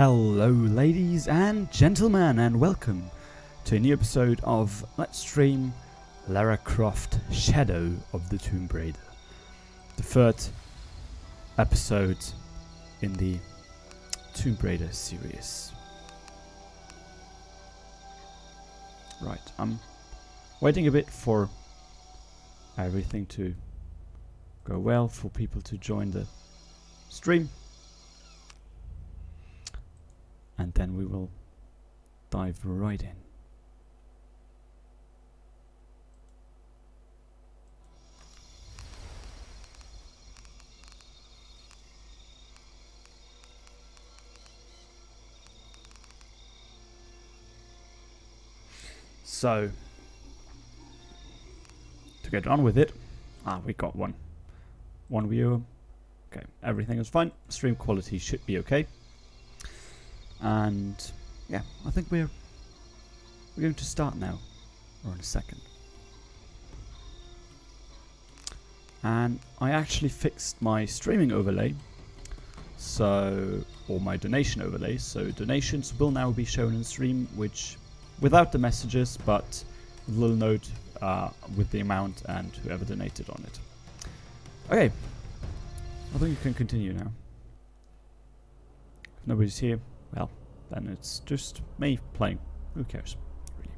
Hello ladies and gentlemen, and welcome to a new episode of Let's Stream Lara Croft Shadow of the Tomb Raider. The third episode in the Tomb Raider series. Right, I'm waiting a bit for everything to go well, for people to join the stream. And then we will dive right in. So, to get on with it, we got one viewer. Okay, everything is fine. Stream quality should be okay. And yeah, I think we're going to start now, or in a second. And I actually fixed my streaming overlay, or my donation overlay. So donations will now be shown in stream, which without the messages, but a little note with the amount and whoever donated on it. Okay, I think you can continue now. If nobody's here, well, then it's just me playing. Who cares, really?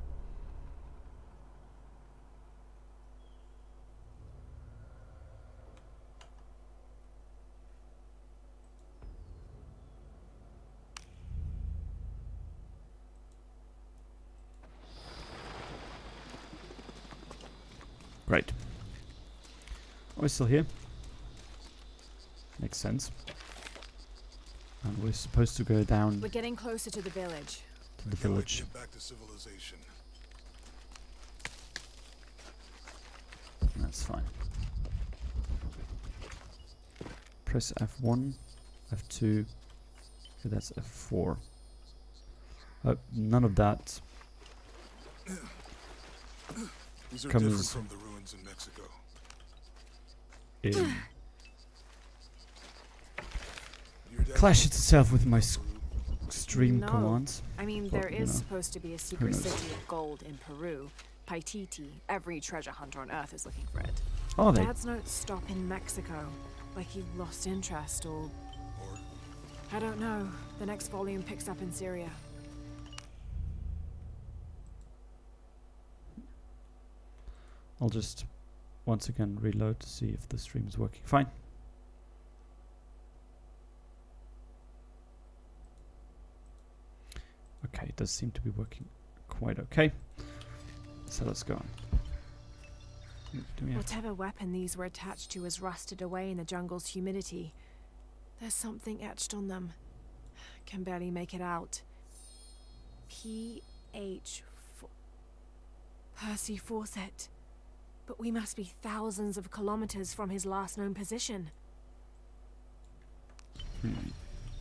Great. Are we still here? Makes sense. And we're supposed to go down. We're getting closer to the village. To the village. Get back to civilization. That's fine. Press F1, F2. Okay, that's F4. None of that. These are comes different from the ruins in Mexico. Clashes itself with my stream No. commands. I mean, But, there you is know, supposed to be a secret knows? city of gold in Peru. Paititi. Every treasure hunter on Earth is looking for it. Are they? Dad's notes stop in Mexico. Like he lost interest or... I don't know. The next volume picks up in Syria. I'll just once again reload to see if the stream is working fine. Okay, it does seem to be working quite okay. So let's go on. Do we have Whatever weapon these were attached to has rusted away in the jungle's humidity. There's something etched on them. Can barely make it out. P.H. Percy Fawcett. But we must be thousands of kilometers from his last known position.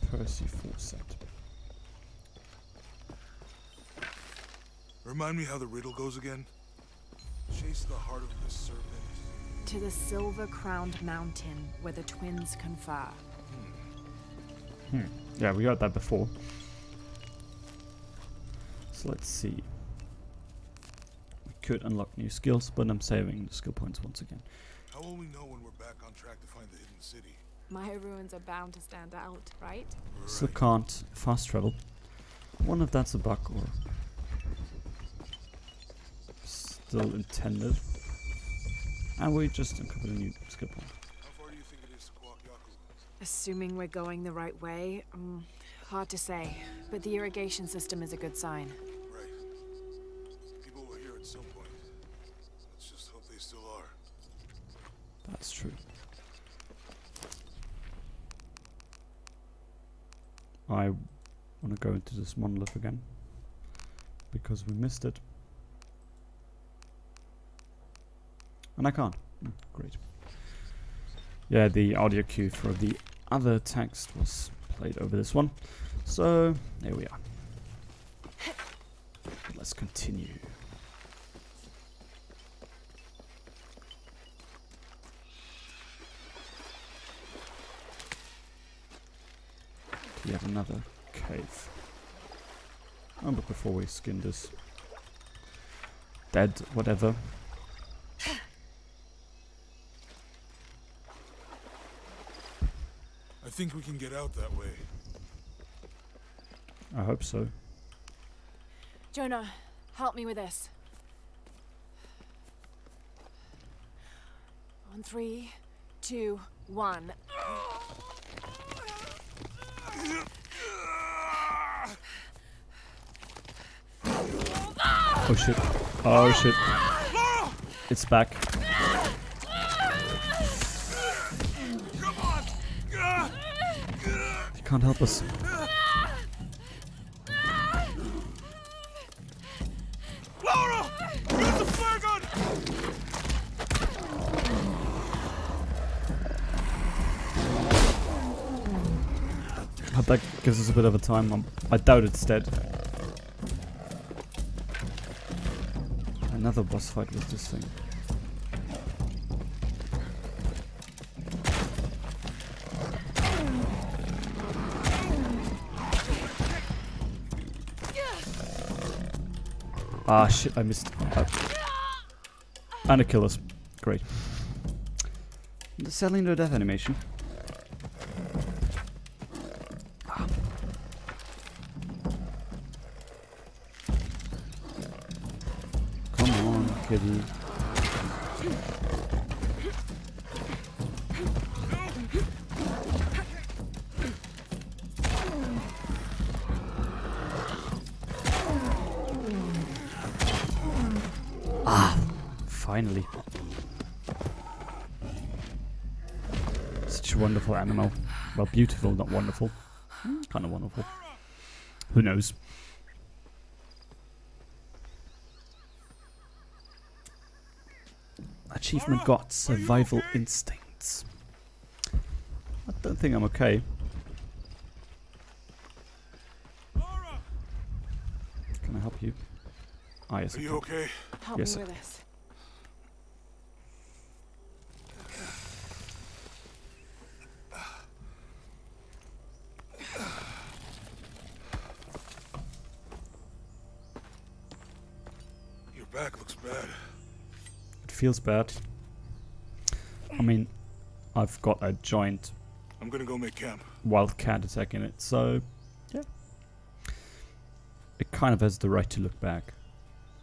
Percy Fawcett. Remind me how the riddle goes again? Chase the heart of the serpent. To the silver-crowned mountain where the twins confer. Yeah, we got that before. So let's see. We could unlock new skills, but I'm saving the skill points once again. How will we know when we're back on track to find the hidden city? My ruins are bound to stand out, right? Still can't fast travel. I wonder if that's a bug or still intended. And we just uncovered a new skill point. How far do you think it is to Kwakyaku? Assuming we're going the right way, hard to say. But the irrigation system is a good sign. Right. People were here at some point. Let's just hope they still are. That's true. I want to go into this monolith again because we missed it. And I can't. Great. Yeah, the audio cue for the other text was played over this one. So, there we are. Let's continue. Yet another cave. Oh, but before we skin this dead whatever. I think we can get out that way. I hope so. Jonah, help me with this. On 3, 2, 1. Oh shit. Oh shit. It's back. Come on! He can't help us. Lara! Use the flare gun! But that gives us a bit of a time. I doubt it's dead. Another boss fight with this thing. Ah shit, I missed. And it killed us. Great. The selling no death animation. Come on, kitty. Finally. Such a wonderful animal. Well, beautiful, not wonderful. Kind of wonderful. Who knows? Achievement got survival instincts. I don't think I'm okay. Lara! Can I help you? Ah, yes. Are I you can. okay? Help Yes, me sir. with this. Your back looks bad. It feels bad. I mean, I've got a giant I'm gonna go make camp. wildcat attack in it, so yeah. It kind of has the right to look back.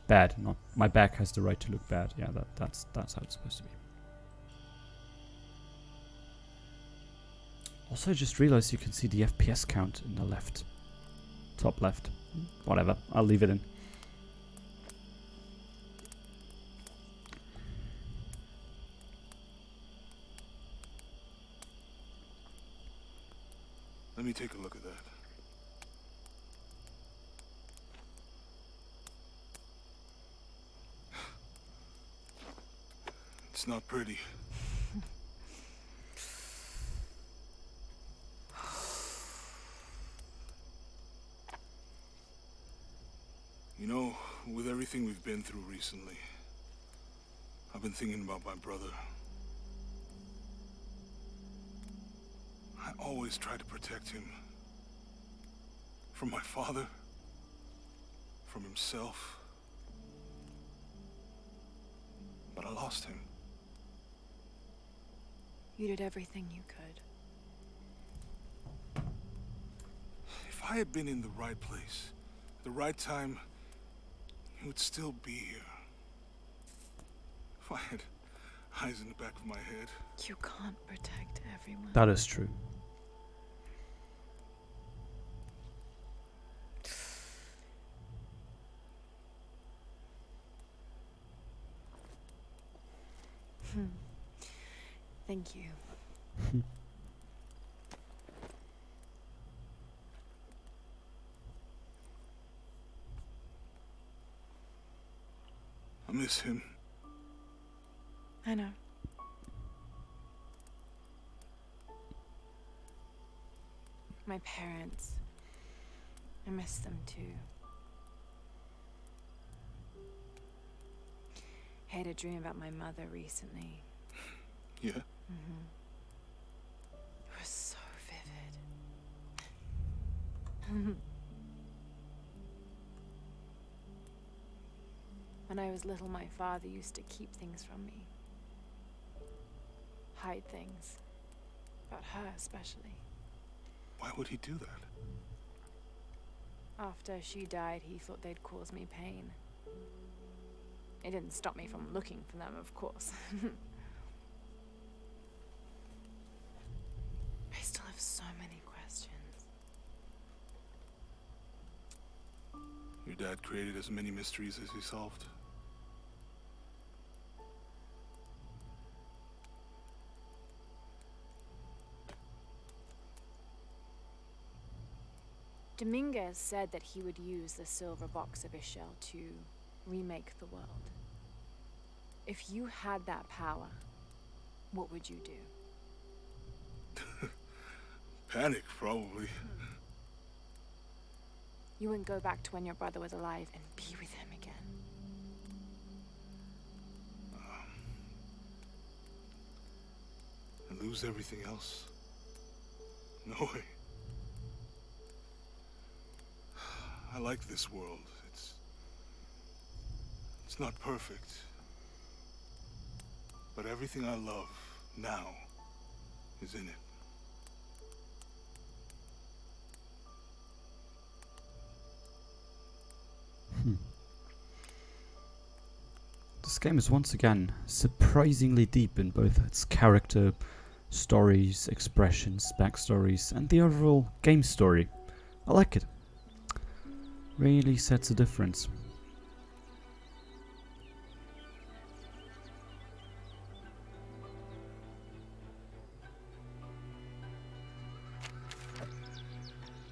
Bad, not my back has the right to look bad. Yeah, that's how it's supposed to be. Also, I just realized you can see the FPS count in the left, top left. Whatever, I'll leave it in. Let me take a look at that. It's not pretty. You know, with everything we've been through recently, I've been thinking about my brother. I always try to protect him. From my father. From himself. But I lost him. You did everything you could. If I had been in the right place, at the right time, he would still be here. If I had eyes in the back of my head. You can't protect everyone. That is true. Thank you. I miss him. I know. My parents. I miss them too. I had a dream about my mother recently. Yeah? It was so vivid. When I was little, my father used to keep things from me. Hide things. About her, especially. Why would he do that? After she died, he thought they'd cause me pain. It didn't stop me from looking for them, of course. I still have so many questions. Your dad created as many mysteries as he solved. Dominguez said that he would use the silver box of his shell to remake the world. If you had that power, what would you do? Panic, probably. You wouldn't go back to when your brother was alive and be with him again. And lose everything else? No way. I like this world. It's not perfect. But everything I love now is in it. This game is once again surprisingly deep in both its character, stories, expressions, backstories, and the overall game story. I like it. Really sets a difference.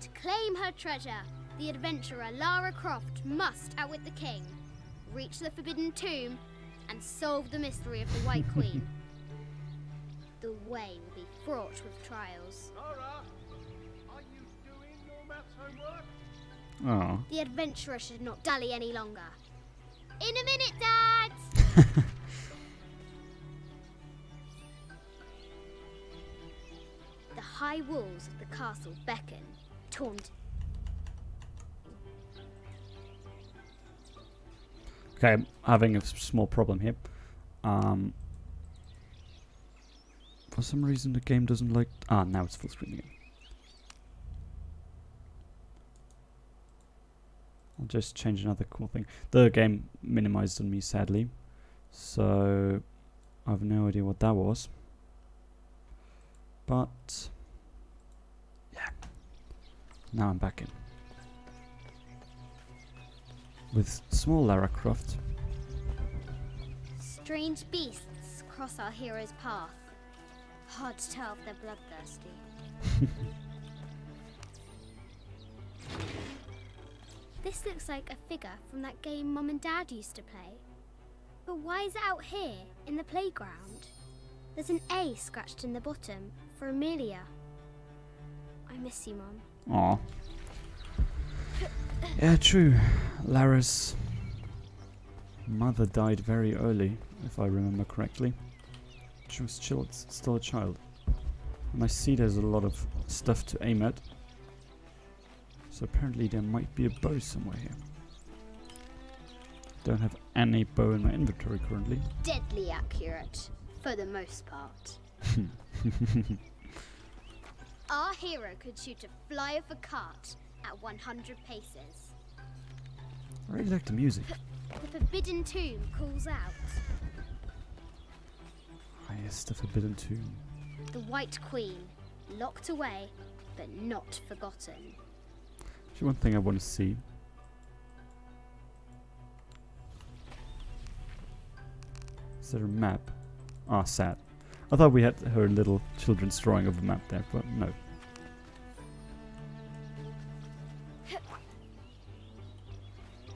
To claim her treasure, the adventurer Lara Croft must outwit the king, reach the Forbidden Tomb, and solve the mystery of the White Queen. The way will be fraught with trials. Lara, are you doing your maths homework? Oh. The adventurer should not dally any longer. In a minute, Dad! The high walls of the castle beckon, taunt. Okay, I'm having a small problem here. For some reason the game doesn't like... now it's full screen again. I'll just change another cool thing. The game minimized on me, sadly. So, I have no idea what that was. But, yeah. Now I'm back in. With small Lara Croft. Strange beasts cross our hero's path. Hard to tell if they're bloodthirsty. This looks like a figure from that game Mum and Dad used to play. But why is it out here, in the playground? There's an A scratched in the bottom for Amelia. I miss you, Mum. Aw. Yeah, true. Lara's mother died very early, if I remember correctly. She was still a child. And I see there's a lot of stuff to aim at. So apparently there might be a bow somewhere here. Don't have any bow in my inventory currently. Deadly accurate, for the most part. Our hero could shoot a fly of a cart at 100 paces. I really like the music. The Forbidden Tomb calls out. Ah, yes, the Forbidden Tomb. The White Queen, locked away, but not forgotten. Actually, one thing I want to see. Is there a map? Ah, sad. I thought we had her little children's drawing of a map there, but no.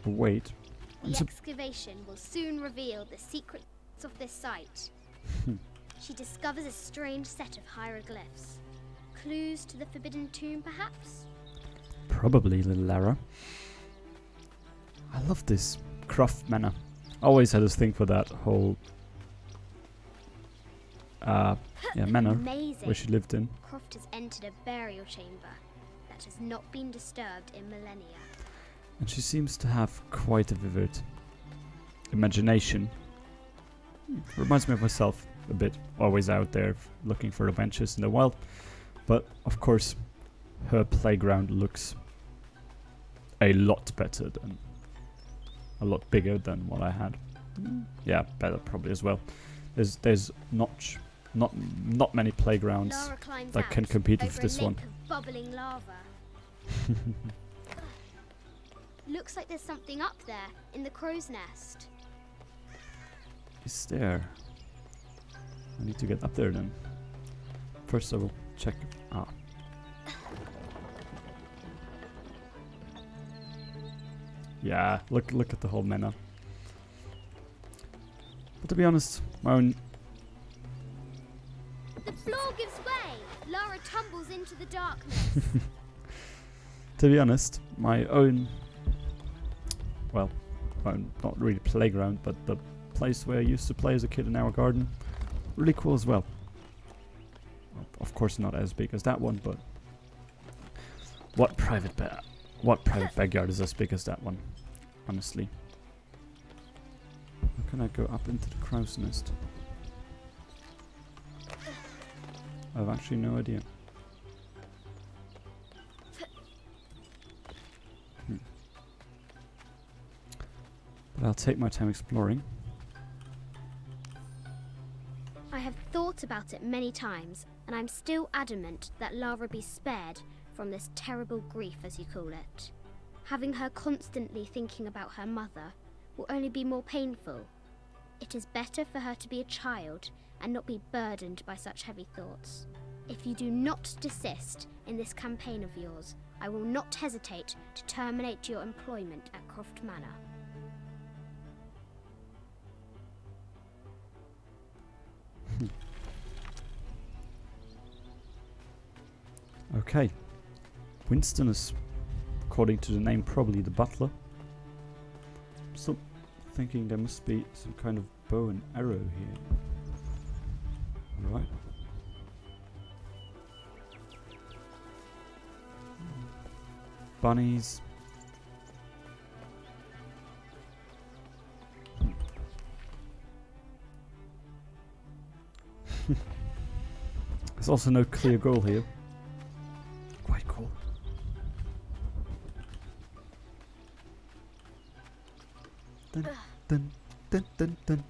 But wait. The excavation will soon reveal the secrets of this site. She discovers a strange set of hieroglyphs. Clues to the Forbidden Tomb, perhaps? Probably, little Lara. I love this Croft Manor. I always had this thing for that whole manor Amazing. where she lived in. Croft has entered a burial chamber that that has not been disturbed in millennia. And she seems to have quite a vivid imagination. Reminds me of myself a bit, always out there looking for adventures in the wild. But of course, her playground looks a lot better than, a lot bigger than what I had. Yeah, better probably as well. There's not many playgrounds Lara climbs that out can compete with over this a one. lake of bubbling lava. Looks like there's something up there in the crow's nest. Is there? I need to get up there then. First I will check. Ah. Yeah, look at the whole menu. But to be honest, my own... The floor gives way. Lara tumbles into the darkness. To be honest, my own... Well, not really playground, but the place where I used to play as a kid in our garden. Really cool as well. Of course not as big as that one, but... What private backyard is as big as that one? Honestly. How can I go up into the crow's nest? I have actually no idea. But I'll take my time exploring. I have thought about it many times, and I'm still adamant that Lara be spared from this terrible grief, as you call it. Having her constantly thinking about her mother will only be more painful. It is better for her to be a child and not be burdened by such heavy thoughts. If you do not desist in this campaign of yours, I will not hesitate to terminate your employment at Croft Manor. Okay. Winston is, according to the name, probably the butler. I'm still thinking there must be some kind of bow and arrow here. Right. Bunnies. There's also no clear goal here. Quite cool. Dun, dun, dun, dun, dun.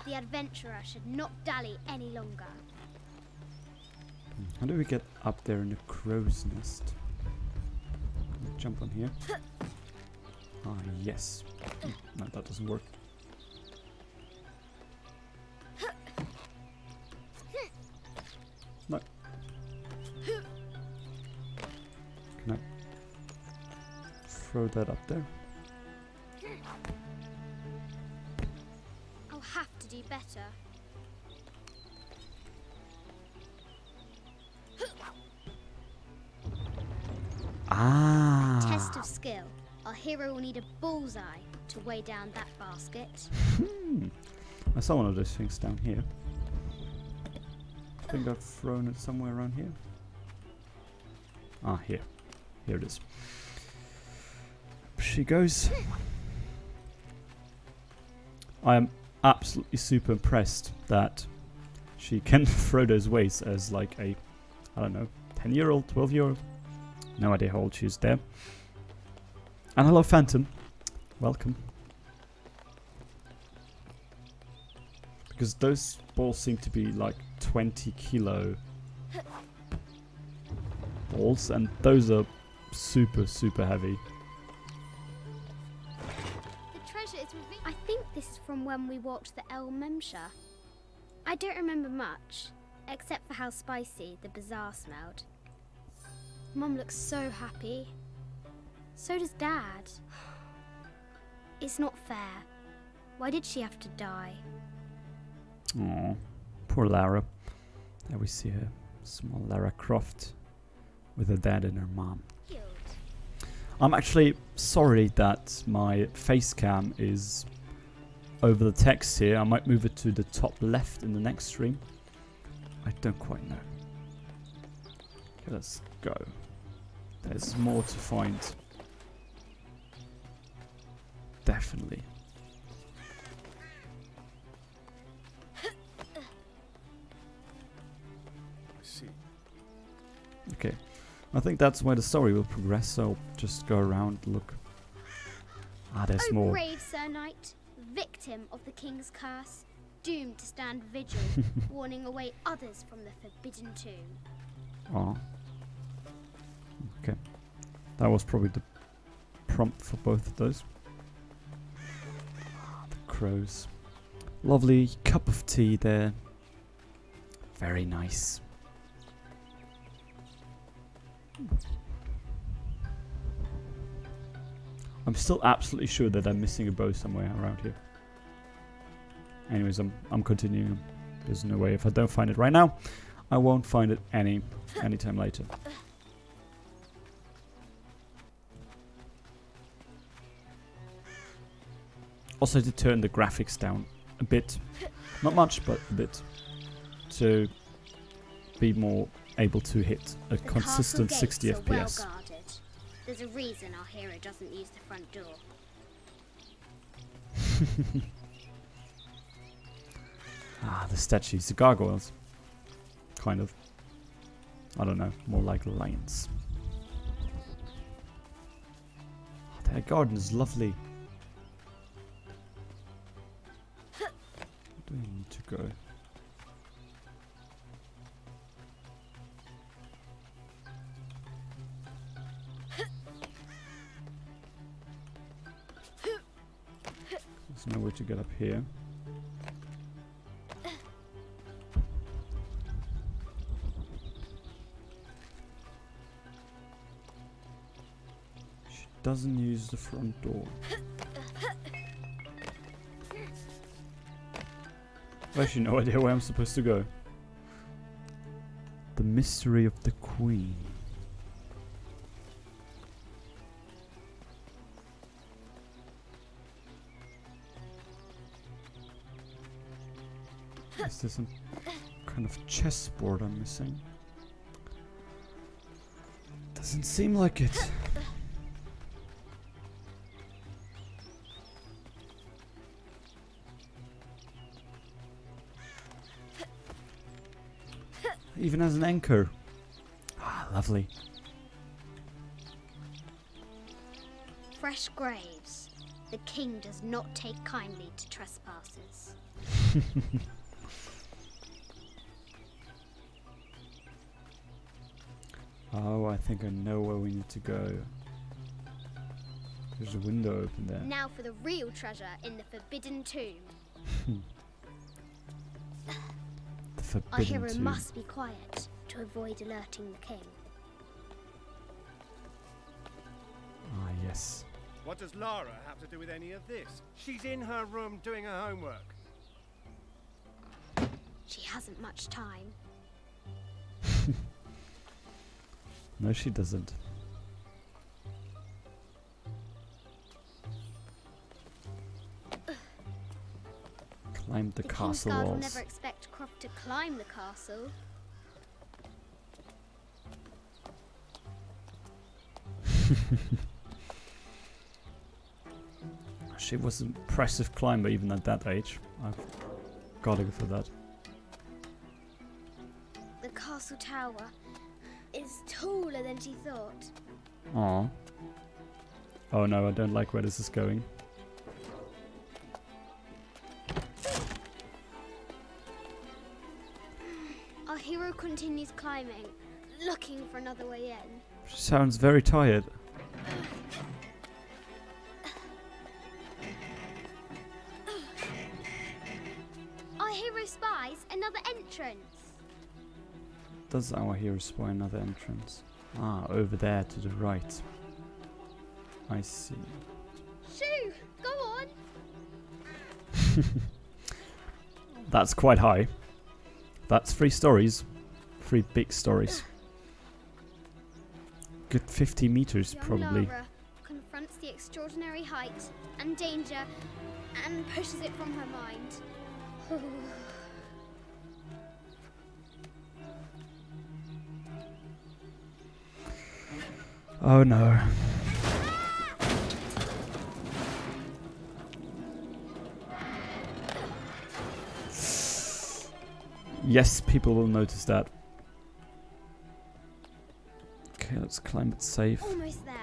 The adventurer should not dally any longer. How do we get up there in the crow's nest? Can I jump on here? Ah, yes. No, that doesn't work. No. Can I throw that up there? I'll have to do better. Ah. Test of skill. Our hero will need a bullseye to weigh down that basket. I saw one of those things down here. I think I've thrown it somewhere around here. Ah, here. Here it is. Up she goes. I am absolutely super impressed that she can throw those weights as like a, I don't know, 10-year-old, 12-year-old. No idea how old she is there. And hello, Phantom. Welcome. Because those balls seem to be like 20-kilo balls, and those are super, super heavy. The treasure is revealed. I think this is from when we walked the El Memsha. I don't remember much, except for how spicy the bazaar smelled. Mum looks so happy. So does Dad. It's not fair. Why did she have to die? Oh, poor Lara. There we see her, small Lara Croft, with her dad and her mom. Killed. I'm actually sorry that my face cam is over the text here. I might move it to the top left in the next stream. I don't quite know. Okay, let's go. There's more to find. Definitely. I see. Okay. I think that's where the story will progress, so I'll just go around, look. Ah, there's Oh, more. brave Sir Knight, victim of the king's curse, doomed to stand vigil, warning away others from the forbidden tomb. Oh. Okay. That was probably the prompt for both of those. Ah, the crows. Lovely cup of tea there. Very nice. I'm still absolutely sure that I'm missing a bow somewhere around here. Anyways, I'm continuing. There's no way if I don't find it right now, I won't find it anytime later. Also to turn the graphics down a bit, not much, but a bit, to be more able to hit a The consistent castle 60 gates are well FPS. guarded. There's a reason our hero doesn't use the front door. Ah, the statues, the gargoyles. Kind of. I don't know, more like lions. Oh, their garden is lovely. Where do I need to go? There's no way to get up here. She doesn't use the front door. I've actually no idea where I'm supposed to go. The mystery of the Queen. Is this some kind of chessboard I'm missing? Doesn't seem like it. Even as an anchor. Ah, lovely. Fresh graves. The king does not take kindly to trespassers. Oh, I think I know where we need to go. There's a window open there. Now for the real treasure in the forbidden tomb. The Our forbidden hero tomb. must be quiet to avoid alerting the king. Ah, yes. What does Lara have to do with any of this? She's in her room doing her homework. She hasn't much time. No, she doesn't. Climb the The castle Kingsguard will walls. never expect Croft to climb the castle. She was an impressive climber even at that age. I've got to go for that. The castle tower is taller than she thought. Aw. Oh no, I don't like where this is going. Our hero continues climbing, looking for another way in. She sounds very tired. Our hero spies another entrance. Does our hero spy another entrance? Ah, over there to the right. I see. Shoo! Go on! That's quite high. That's 3 stories. 3 big stories. Good 50 meters Young probably. Lara confronts the extraordinary height and danger and pushes it from her mind. Oh, Oh no. Yes, people will notice that. Okay, let's climb it safe. Almost there.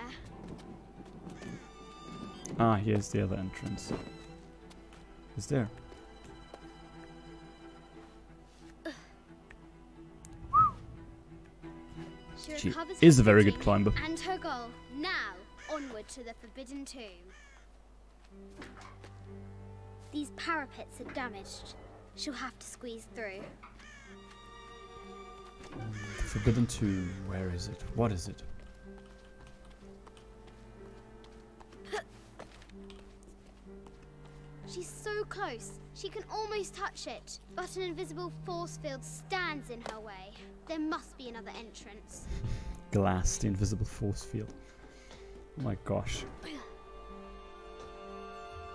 Ah, here's the other entrance. Is there? She recovers is her a very good footing climber. And her goal. Now, onward to the Forbidden Tomb. These parapets are damaged. She'll have to squeeze through. Forbidden Tomb, where is it? What is it? She's so close. She can almost touch it. But an invisible force field stands in her way. There must be another entrance. Glass, the invisible force field. Oh my gosh.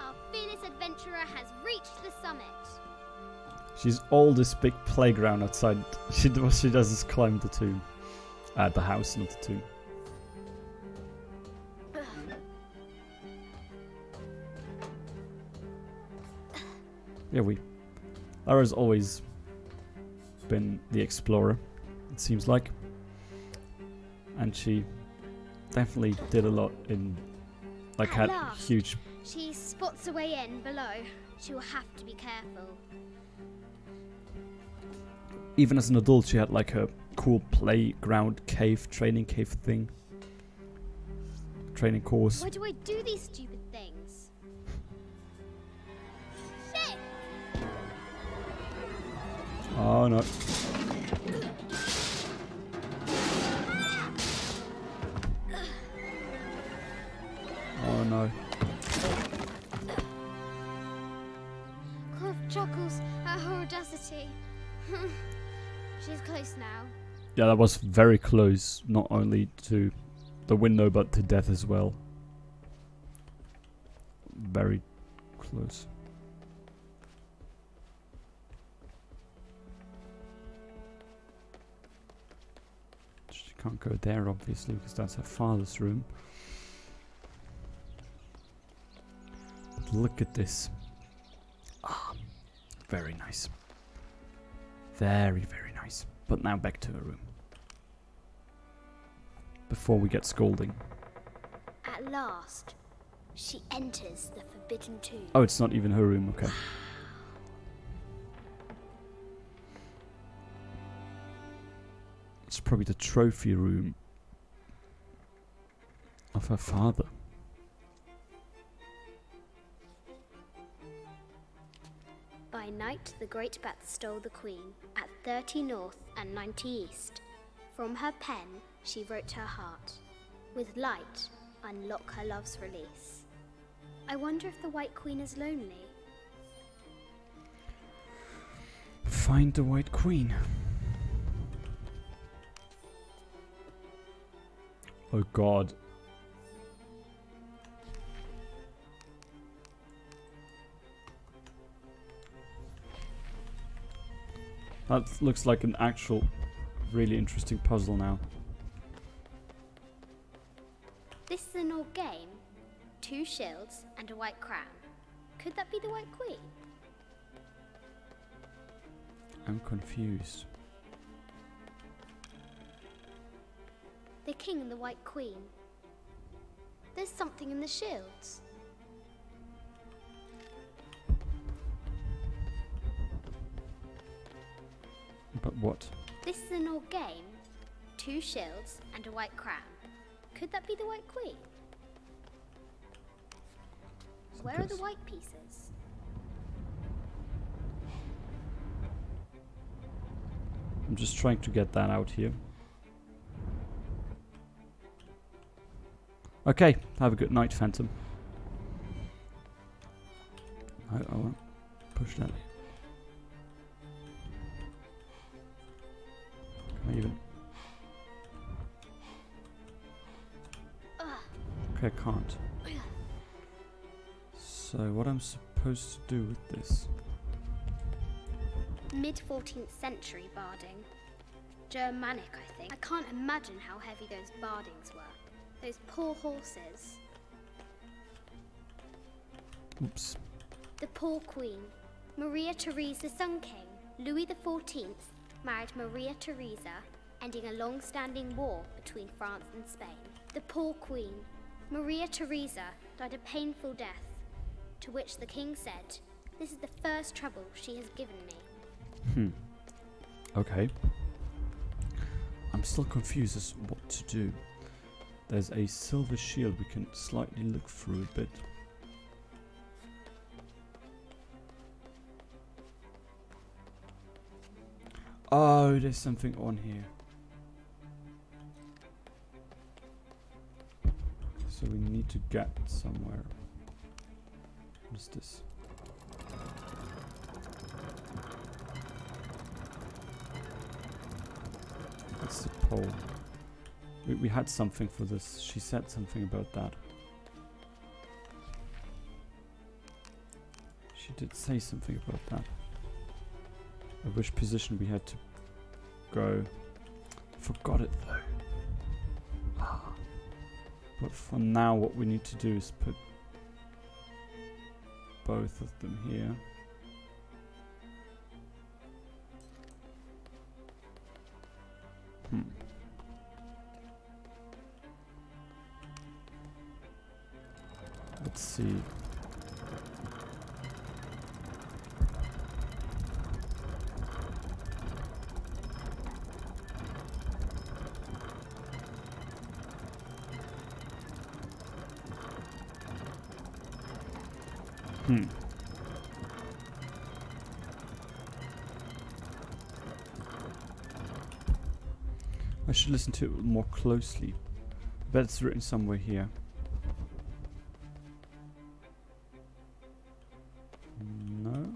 Our fearless adventurer has reached the summit. She's all this big playground outside. What she does is climb the tomb. The house, not the tomb. Yeah, Lara's always been the explorer, it seems like. And she definitely did a lot in, like, At had last. huge... She spots a way in below. She will have to be careful. Even as an adult, she had like her cool playground cave, training cave thing. Training course. Why do I do these stupid things? Shit! Oh no. Oh no. Croft chuckles at her audacity. She's close now. Yeah, that was very close, not only to the window, but to death as well. Very close. She can't go there, obviously, because that's her father's room. But look at this. Ah, very nice. Very, very nice. But now back to her room. Before we get scolding. At last, she enters the Forbidden Tomb. Oh, it's not even her room, okay. It's probably the trophy room of her father. By night, the great bat stole the queen at 30 north and 90 east. From her pen, she wrote her heart. With light, unlock her love's release. I wonder if the White Queen is lonely. Find the White Queen. Oh god. That looks like an actual really interesting puzzle now. This is an old game. 2 shields and a white crown. Could that be the White Queen? I'm confused. The king and the White Queen. There's something in the shields. But what? This is an old game. 2 shields and a white crown. Could that be the White Queen? Where are the white pieces? I'm just trying to get that out here. Okay, have a good night, Phantom. I won't push that. Can I even? Okay, I can't. So what I'm supposed to do with this? Mid-14th century barding. Germanic, I think. I can't imagine how heavy those bardings were. Those poor horses. Oops. The poor queen. Maria Theresa, the Sun King, Louis XIV, married Maria Theresa, ending a long-standing war between France and Spain. The poor queen. Maria Theresa died a painful death, to which the king said, "This is the first trouble she has given me." Okay. I'm still confused as what to do. There's a silver shield we can slightly look through a bit. Oh, there's something on here. So we need to get somewhere. What is this? That's the pole. We had something for this. She said something about that. She did say something about that. At which position we had to go. Forgot it though. But for now what we need to do is put both of them here. Let's see. I should listen to it more closely. I bet it's written somewhere here. No.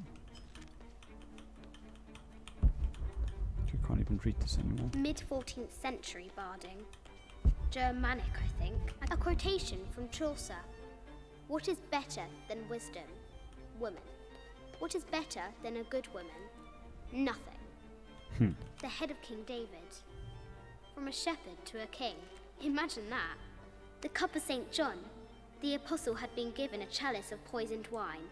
You can't even read this anymore. Mid-14th century barding. Germanic, I think. A quotation from Chaucer. What is better than wisdom? Woman. What is better than a good woman? Nothing. The head of King David. From a shepherd to a king. Imagine that. The cup of St. John. The apostle had been given a chalice of poisoned wine,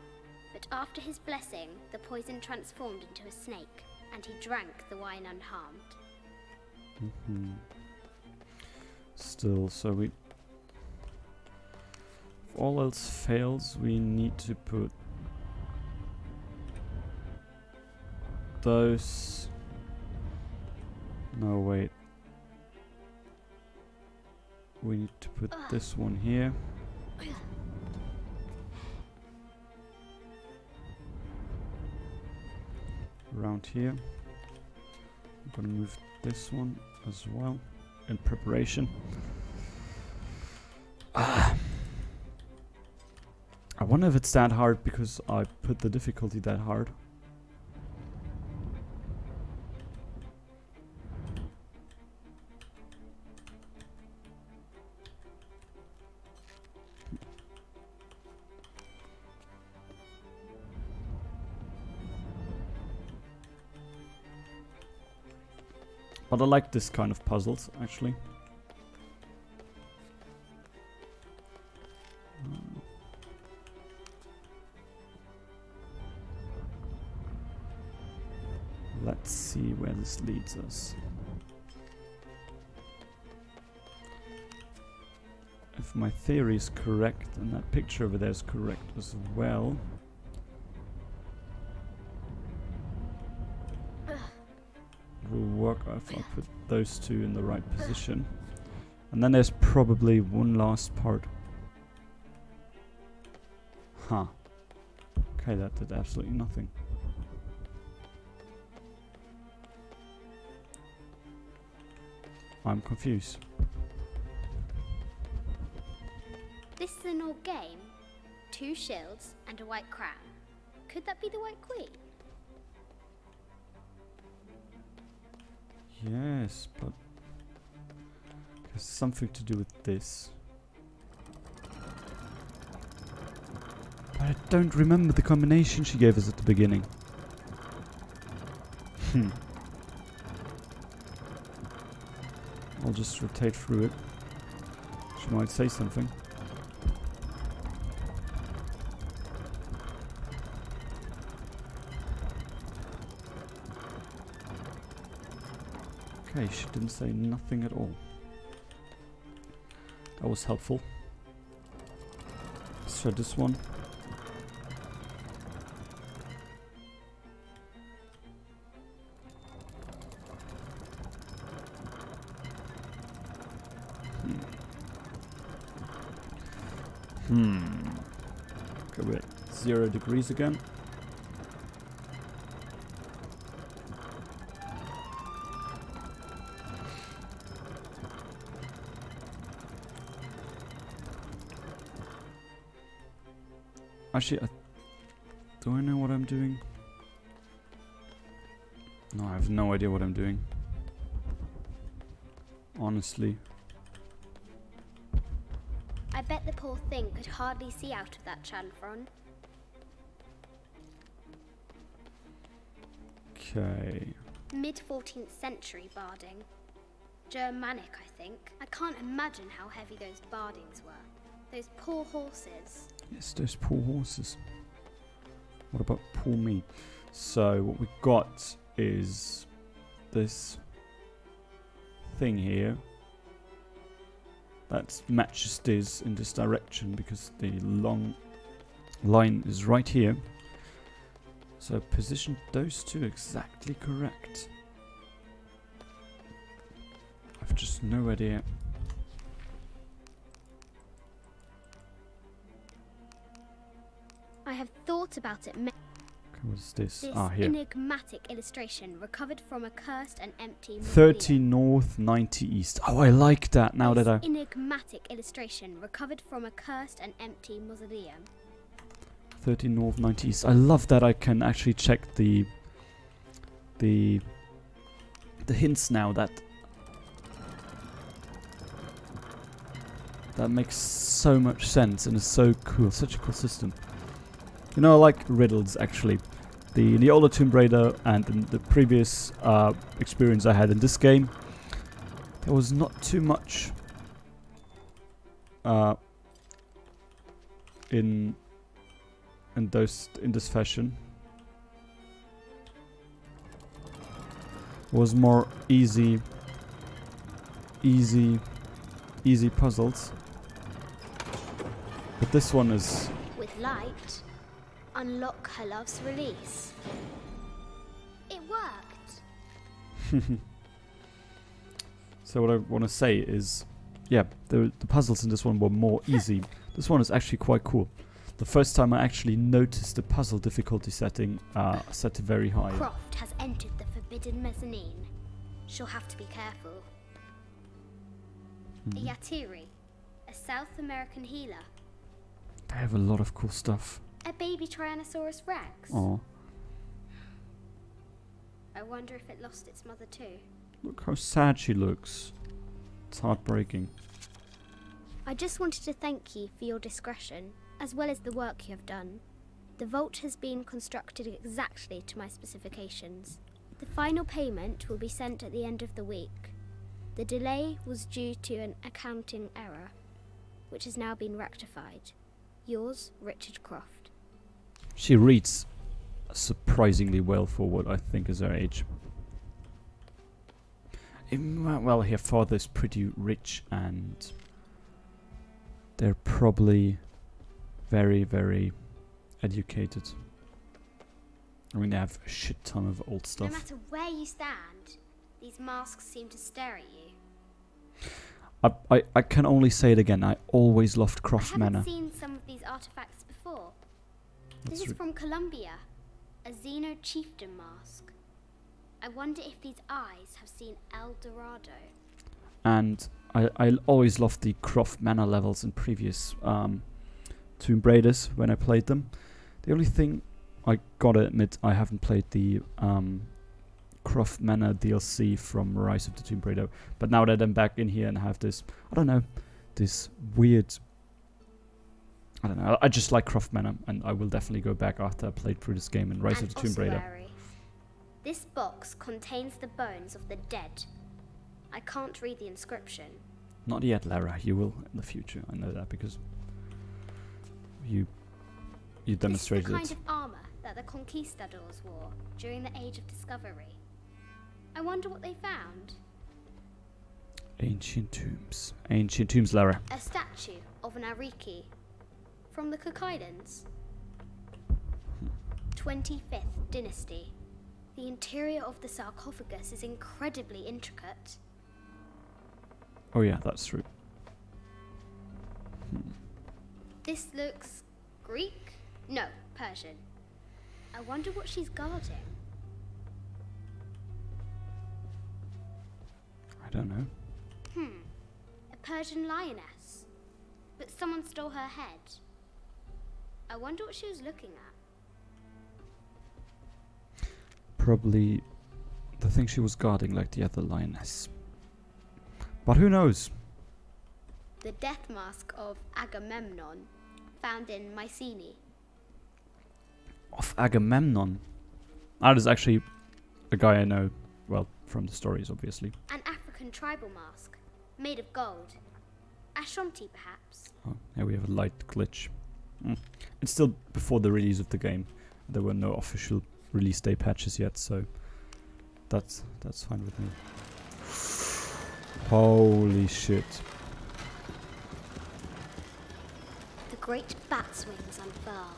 but after his blessing, the poison transformed into a snake, and he drank the wine unharmed. Still, so we... If all else fails, we need to put those... No, wait. We need to put this one here. Around here. I'm gonna move this one as well in preparation. I wonder if it's that hard because I put the difficulty that hard. But I like this kind of puzzles, actually. Let's see where this leads us. If my theory is correct, and that picture over there is correct as well, it will work if I put those two in the right position. And then there's probably one last part. Huh. Okay, that did absolutely nothing. I'm confused. This is an old game. 2 shields and a white crown. Could that be the White Queen? Yes, but it has something to do with this. But I don't remember the combination she gave us at the beginning. I'll just rotate through it. She might say something. Okay, she didn't say nothing at all. That was helpful. Let's try this one. Okay, we're at 0 degrees again. Actually, do I know what I'm doing? No, I have no idea what I'm doing. Honestly. I bet the poor thing could hardly see out of that chanfron. Okay. Mid-14th century barding. Germanic, I think. I can't imagine how heavy those bardings were. Those poor horses. Yes, those poor horses. What about poor me? So what we got is this thing here that matches this in this direction because the long line is right here. So position those two exactly correct. I've just no idea. I have thought about it. Okay, what's this? This Ah, here. enigmatic illustration recovered from a cursed and empty 30 mausoleum. north, 90 east. Oh, I like that now This that I... enigmatic illustration recovered from a cursed and empty mausoleum. 30 north, 90 east. I love that I can actually check the hints now. That makes so much sense and is so cool. Such a cool system. You know, I like riddles actually. In the older Tomb Raider and in the previous experience I had in this game, there was not too much in this fashion. It was more easy puzzles. But this one is... With light, unlock her love's release. It worked. So what I want to say is, yeah, the puzzles in this one were more easy. This one is actually quite cool. The first time I actually noticed the puzzle difficulty setting set to very high. Croft has entered the forbidden mezzanine. She'll have to be careful. A Yatiri, a South American healer. They have a lot of cool stuff. A baby Tyrannosaurus Rex. Oh, I wonder if it lost its mother too. look how sad she looks. It's heartbreaking. I just wanted to thank you for your discretion, as well as the work you have done. The vault has been constructed exactly to my specifications. The final payment will be sent at the end of the week. The delay was due to an accounting error, which has now been rectified. Yours, Richard Croft. She reads surprisingly well for what I think is her age. Well, her father is pretty rich and they're probably very, very educated. I mean, they have a shit ton of old stuff. No matter where you stand, these masks seem to stare at you. I can only say it again. I always loved Croft I Manor. haven't seen some of these artifacts before. This is from Colombia, a Xeno chieftain mask. I wonder if these eyes have seen El Dorado. And I always loved the Croft Manor levels in previous Tomb Raiders when I played them. The only thing I gotta admit, I haven't played the Croft Manor DLC from Rise of the Tomb Raider. But now that I'm back in here and have this, I don't know, this weird... I don't know, I just like Croft Manor and I will definitely go back after I played through this game in Rise of the Tomb Raider. Ossuary. This box contains the bones of the dead. I can't read the inscription. Not yet, Lara. You will in the future. I know that because you demonstrated This is the kind it. of armor that the conquistadors wore during the Age of Discovery. I wonder what they found. Ancient tombs. Ancient tombs, Lara. A statue of an Ariki from the Cook Islands. 25th dynasty. The interior of the sarcophagus is incredibly intricate. Oh yeah, that's true. This looks Greek? No, Persian. I wonder what she's guarding. I don't know. A Persian lioness. But someone stole her head. I wonder what she was looking at. Probably the thing she was guarding, like the other lioness. But who knows? The death mask of Agamemnon, found in Mycenae. Of Agamemnon. That is actually a guy I know, well, from the stories, obviously. An African tribal mask, made of gold. Ashanti, perhaps. Oh, here we have a light glitch. It's still before the release of the game. There were no official release day patches yet, so that's fine with me. Holy shit. The great bat's wings unfurl.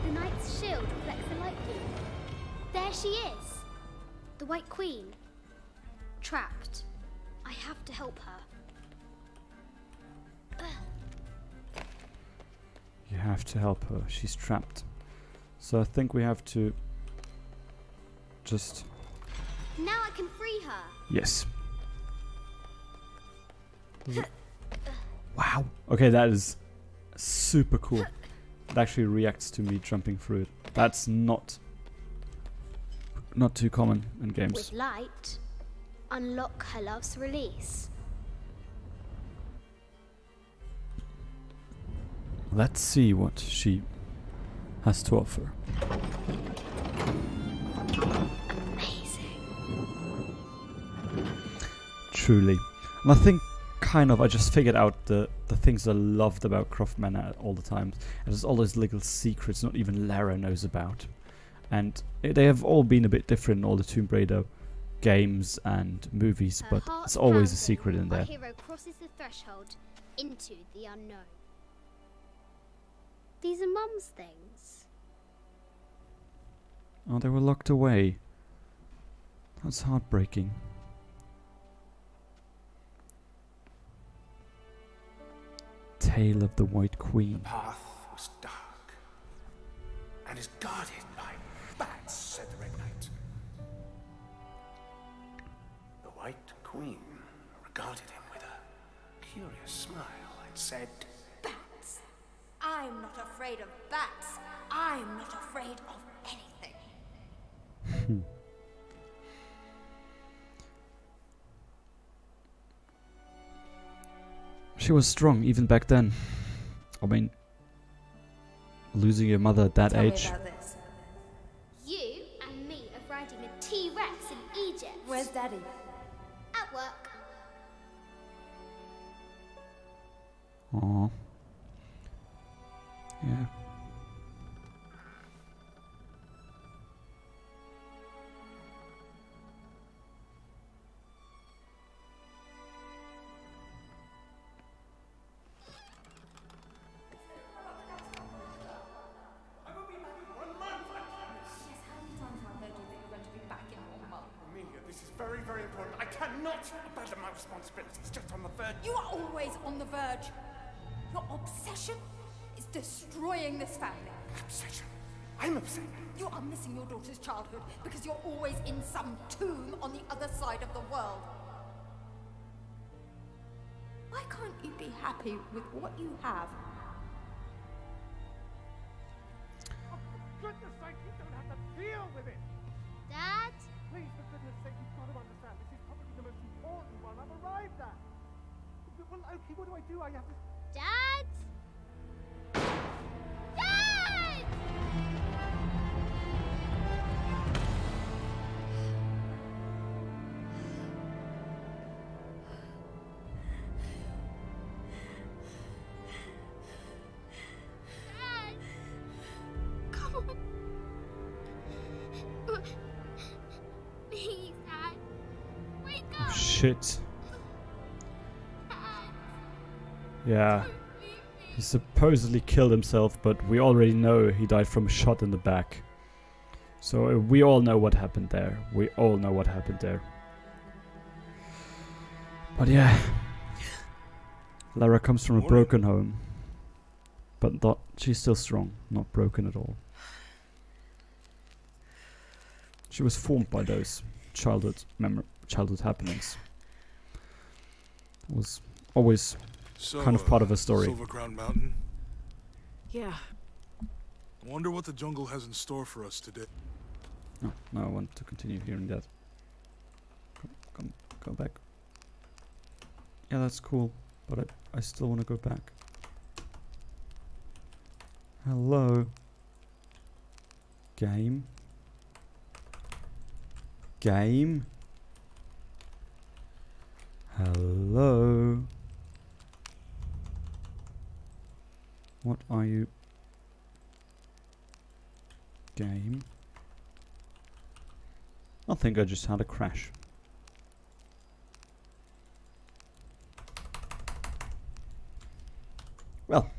The knight's shield reflects the light beam. There she is! The White Queen. Trapped. I have to help her. You have to help her. She's trapped. So I think we have to just... Now I can free her. Yes. Wow. Okay, that is super cool. It actually reacts to me jumping through it. That's not too common in games. With light, unlock her love's release. Let's see what she has to offer. Amazing. Truly. And I think I just figured out the things I loved about Croft Manor all the time. And there's all those little secrets not even Lara knows about. And they have all been a bit different in all the Tomb Raider games and movies, Her but heart it's always a pounding, secret in our there. hero crosses the threshold into the unknown. These are Mum's things. Oh, they were locked away. That's heartbreaking. Tale of the White Queen. The path was dark and is guarded by bats, said the Red Knight. The White Queen regarded him with a curious smile and said, Bats. I'm not afraid of bats. I'm not afraid of anything. She was strong even back then. I mean, losing your mother at that Tell age. me about this. You and me are riding a T-Rex in Egypt. Where's Daddy? At work. Aww. Yeah. Amelia, this is very, very important. I cannot abandon my responsibilities just on the verge. You are always on the verge. Your obsession is destroying this family. Obsession. I'm upset. You are missing your daughter's childhood because you're always in some tomb on the other side of the world. Why can't you be happy with what you have? Oh, for goodness sake, you don't have to deal with it. Dad? Please, for goodness sake, you've got to understand. This is probably the most important one I've arrived at. Well, okay, what do I do? I have to... Dad? Dad! shit. Yeah. He supposedly killed himself, but we already know he died from a shot in the back. So we all know what happened there. We all know what happened there. But yeah. Lara comes from a broken home. But not, she's still strong, not broken at all. She was formed by those childhood happenings. It was always kind of part of a story. Silver Crown Mountain. Yeah. I wonder what the jungle has in store for us today. Oh, no, I want to continue hearing that. Go back. Yeah, that's cool, but I still want to go back. Hello. Game. Game. Hello. What are you? Game. I think I just had a crash. Well,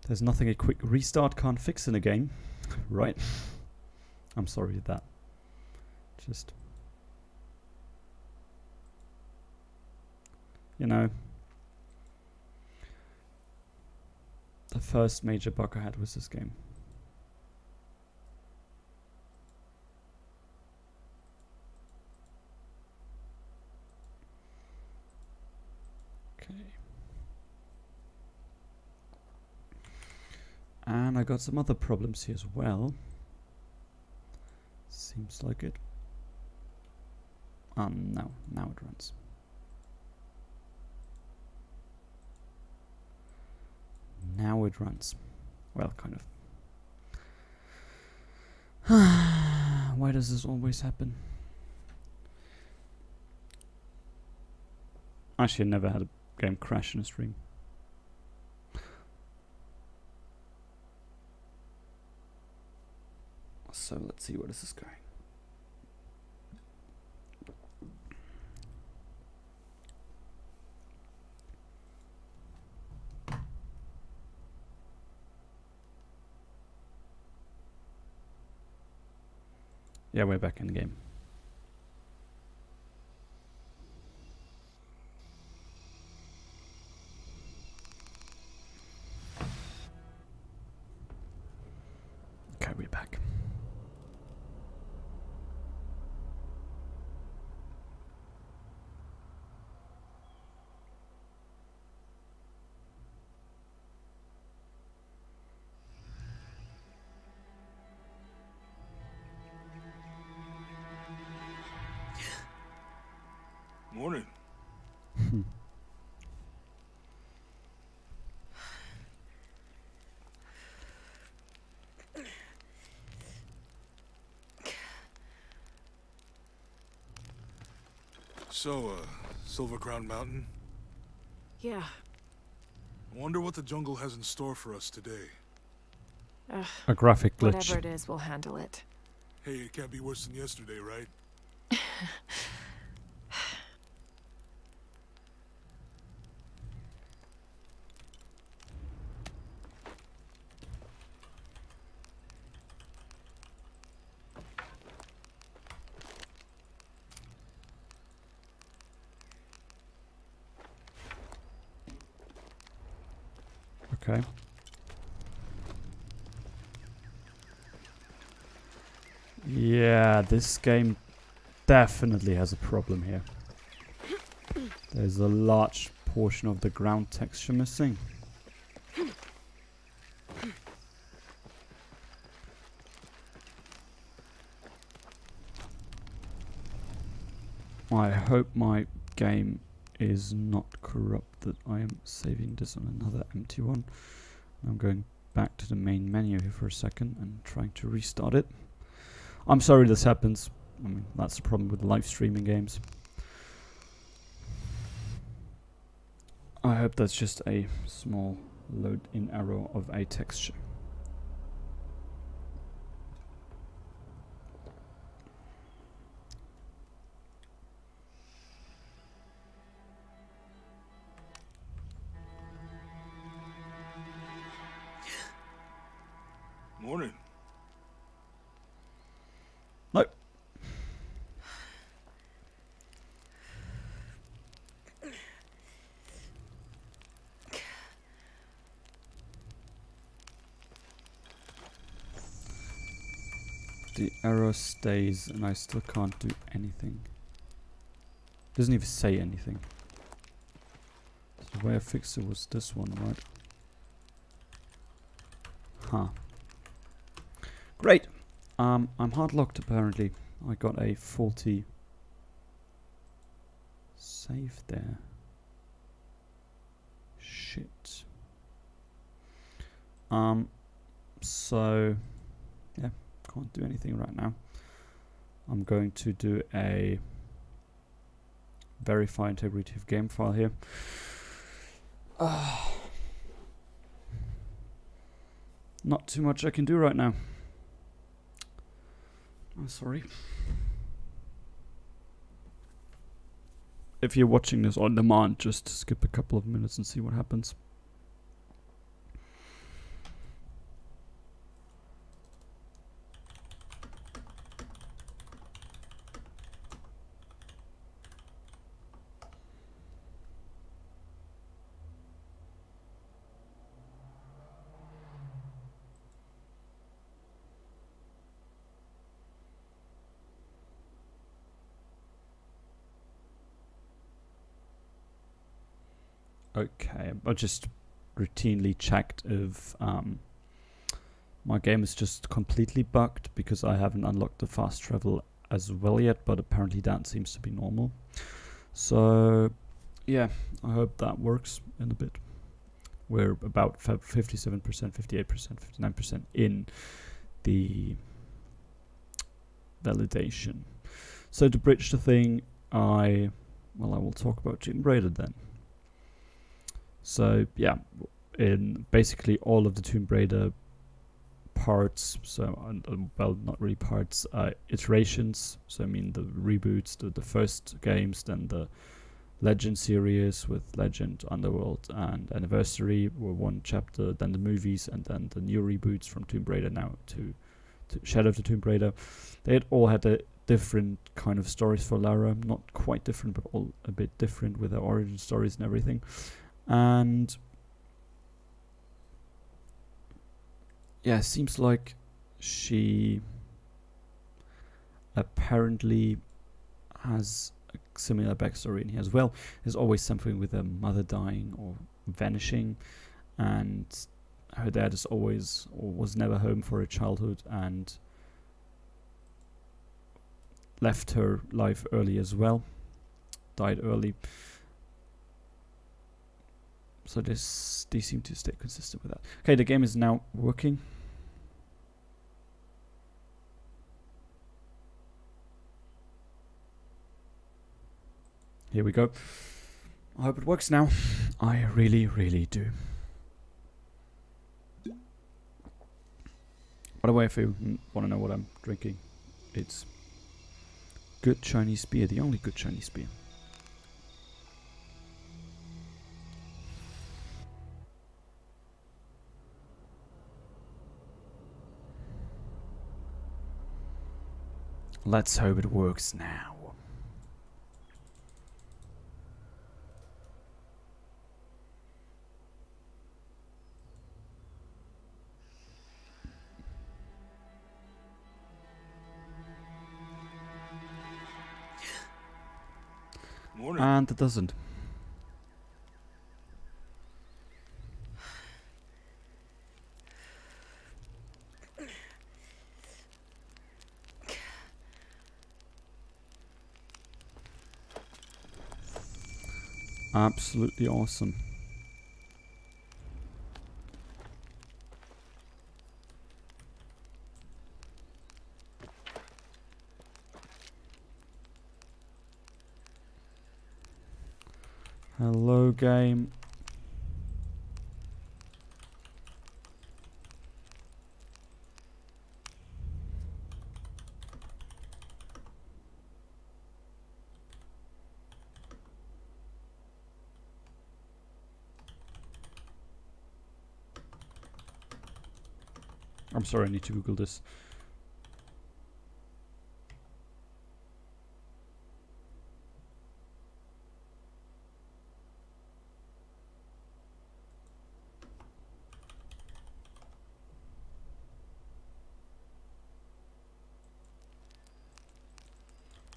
there's nothing a quick restart can't fix in a game, right? I'm sorry for that. Just, you know, the first major bug I had was this game. Okay. And I got some other problems here as well. Seems like it. No, now it runs. Now it runs. Well, kind of. Why does this always happen? Actually, I never had a game crash in a stream. So let's see where this is going. Yeah, we're back in the game. Okay, we're back. Morning. So, Silver Crown Mountain? Yeah. I wonder what the jungle has in store for us today. A graphic glitch. Whatever it is, we'll handle it. Hey, it can't be worse than yesterday, right? Okay. Yeah, this game definitely has a problem here. There's a large portion of the ground texture missing. I hope my game is not corrupt, that I am saving this on another empty one. I'm going back to the main menu here for a second and trying to restart it. I'm sorry this happens. I mean, that's the problem with live streaming games. I hope that's just a small load in error of a texture. Morning. No. The error stays and I still can't do anything. Doesn't even say anything. So the way I fixed it was this one, right? Huh. Great. I'm hard locked apparently. I got a faulty save there. Shit. So yeah, can't do anything right now. I'm going to do a verify integrity of game file here. Not too much I can do right now. I'm sorry. If you're watching this on demand, just skip a couple of minutes and see what happens. Okay, I just routinely checked if my game is just completely bugged because I haven't unlocked the fast travel as well yet, but apparently that seems to be normal. So yeah, I hope that works in a bit. We're about 57%, 58%, 59% in the validation. So to bridge the thing, I will talk about Tomb Raider then. So yeah, in basically all of the Tomb Raider parts, so well, not really parts, iterations. So I mean the reboots, the first games, then the Legend series with Legend, Underworld, and Anniversary were one chapter. Then the movies, and then the new reboots from Tomb Raider now to Shadow of the Tomb Raider. They had all had a different kind of stories for Lara, not quite different, but all a bit different with their origin stories and everything. And yeah, it seems like she apparently has a similar backstory in here as well. There's always something with her mother dying or vanishing, and her dad is always or was never home for her childhood and left her life early as well, died early. So they seem to stay consistent with that. Okay, the game is now working. Here we go. I hope it works now. I really, really do. By the way, if you want to know what I'm drinking, it's good Chinese beer, the only good Chinese beer. Let's hope it works now. Morning. And it doesn't. Absolutely awesome. Hello, game. I'm sorry, I need to Google this.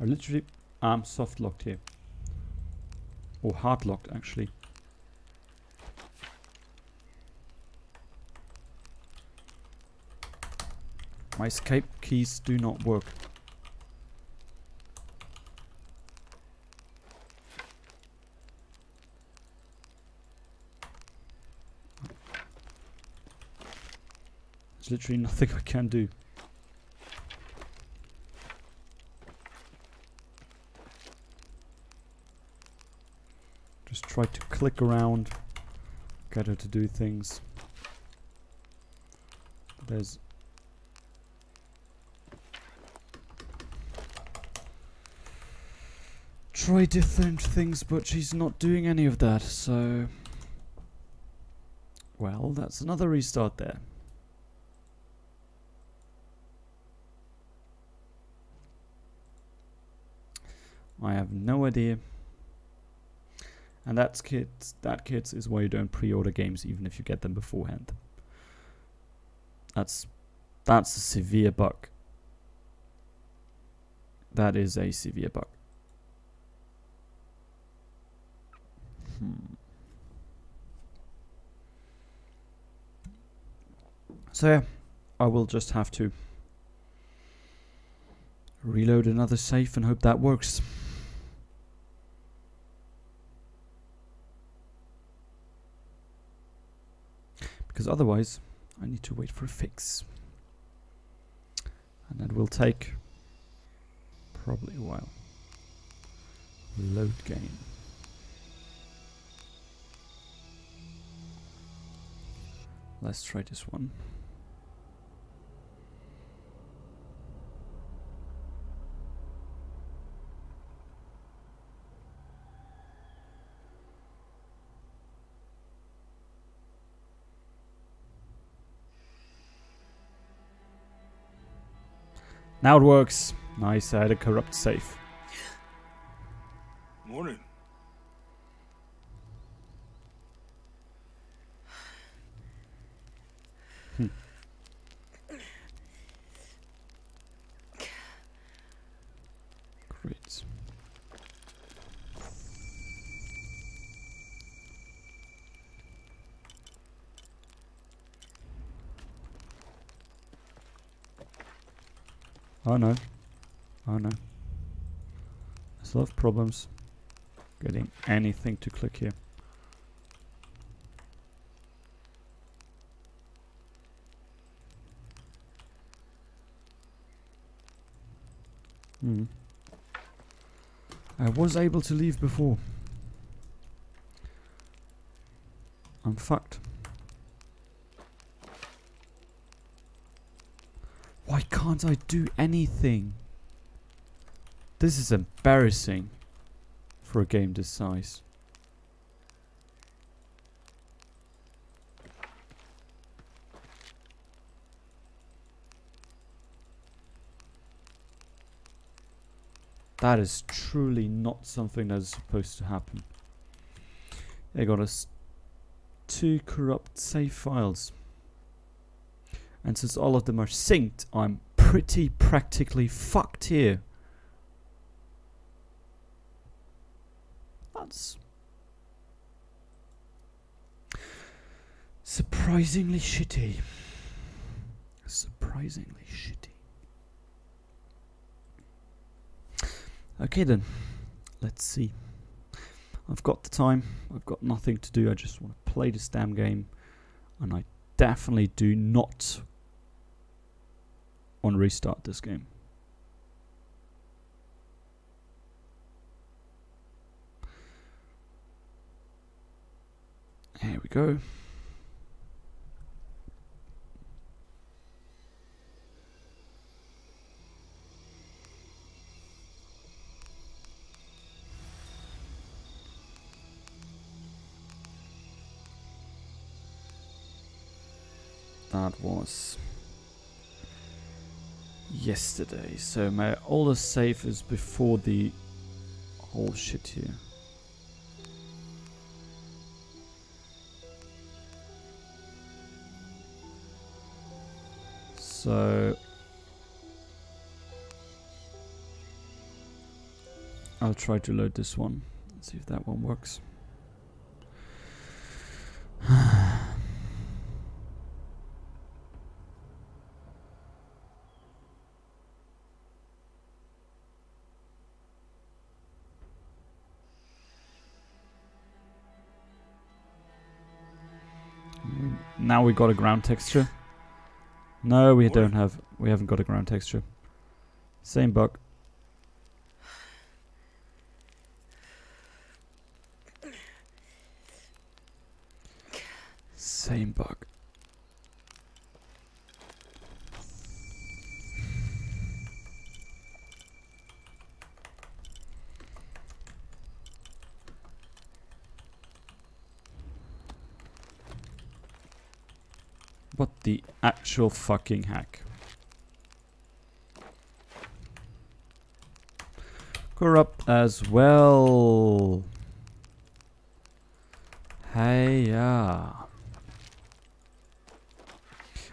I literally am soft locked here. Or hard locked actually. My escape keys do not work. There's literally nothing I can do. Just try to click around, get her to do things. There's try different things, but she's not doing any of that, so well, that's another restart there. I have no idea. And that kids is why you don't pre-order games even if you get them beforehand. That's a severe bug. That is a severe bug. So yeah, I will just have to reload another save and hope that works. Because otherwise I need to wait for a fix. And that will take probably a while. Load game. Let's try this one. Now it works. Nice, I had a corrupt save. Morning. Great. Oh no. Oh no. There's a lot of problems getting anything to click here. I was able to leave before. I'm fucked. Why can't I do anything? This is embarrassing for a game this size. That is truly not something that is supposed to happen. They got us 2 corrupt save files. And since all of them are synced, I'm pretty practically fucked here. That's surprisingly shitty. Surprisingly shitty. Okay then, let's see. I've got the time, I've got nothing to do, I just want to play this damn game. And I definitely do not want to restart this game. Here we go. That was yesterday. So my oldest save is before the whole shit here. So I'll try to load this one. Let's see if that one works. Now we got a ground texture. No, we don't have. We haven't got a ground texture. Same bug. Same bug. What the actual fucking heck? Corrupt as well. Hey, yeah.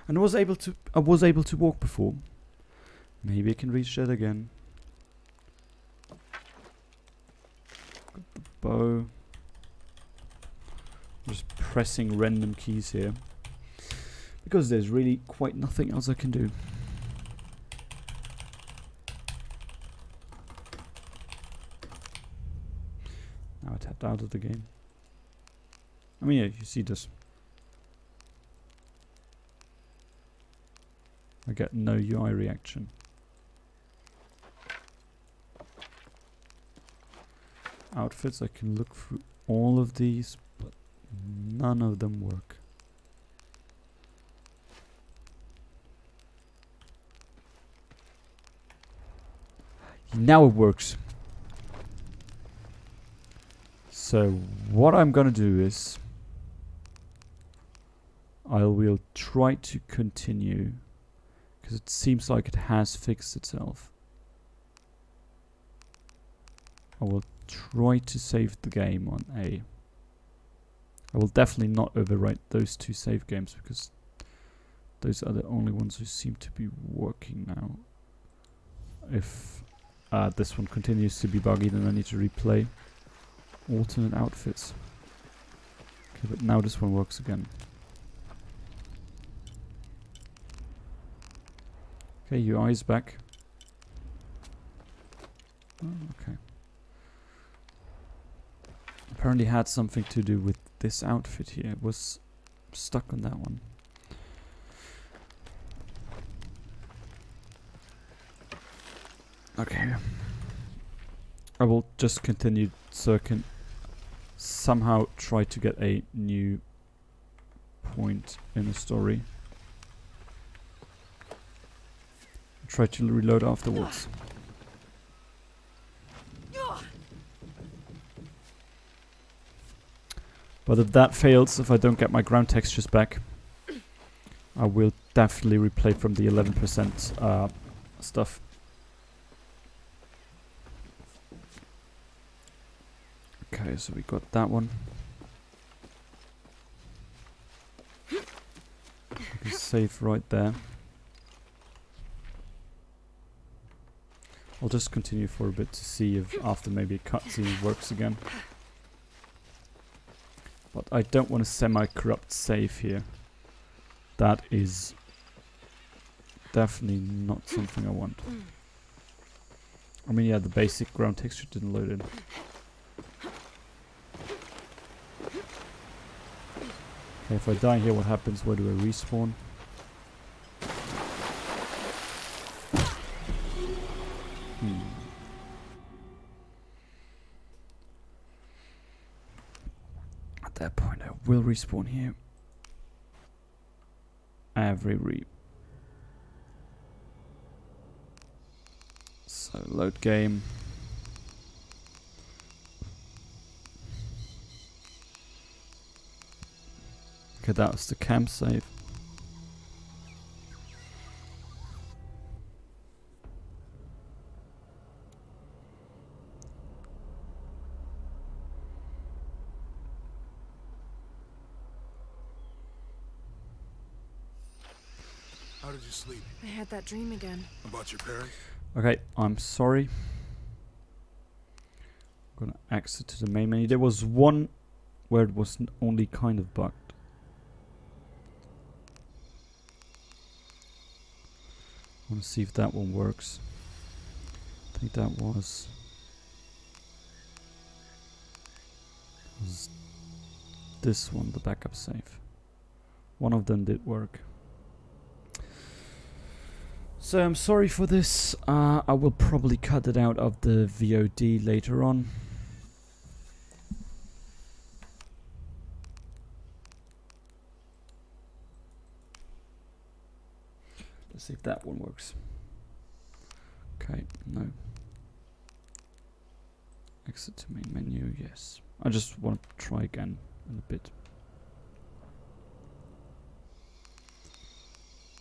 And I was able to walk before. Maybe I can reach that again. Got the bow. Just pressing random keys here. Because there's really quite nothing else I can do. Now I tapped out of the game. I mean, yeah, you see this. I get no UI reaction. Outfits, I can look through all of these, but none of them work. Now it works. So what I'm gonna do is I will try to continue, because it seems like it has fixed itself. I will try to save the game on A. I will definitely not overwrite those two save games, because those are the only ones who seem to be working now. If this one continues to be buggy, then I need to replay alternate outfits. Okay, but now this one works again. Okay, UI is back. Oh, okay. Apparently had something to do with this outfit here. It was stuck on that one. Okay. I will just continue so I can somehow try to get a new point in the story. Try to reload afterwards. But if that fails, if I don't get my ground textures back, I will definitely replay from the 11% stuff. Okay, so we got that one. I can save right there. I'll just continue for a bit to see if after maybe a cutscene works again. But I don't want a semi-corrupt save here. That is definitely not something I want. I mean, yeah, the basic ground texture didn't load in. Okay, if I die here, what happens? Where do I respawn? At that point, I will respawn here. So load game. Okay, that was the camp save. How did you sleep? I had that dream again. About your parents? Okay, I'm sorry. I'm gonna exit to the main menu. There was one where it was only kind of bugged. I want to see if that one works. I think that was this one, the backup save. One of them did work. So I'm sorry for this. I will probably cut it out of the VOD later on. Let's see if that one works. Okay, no. Exit to main menu, yes. I just want to try again in a bit.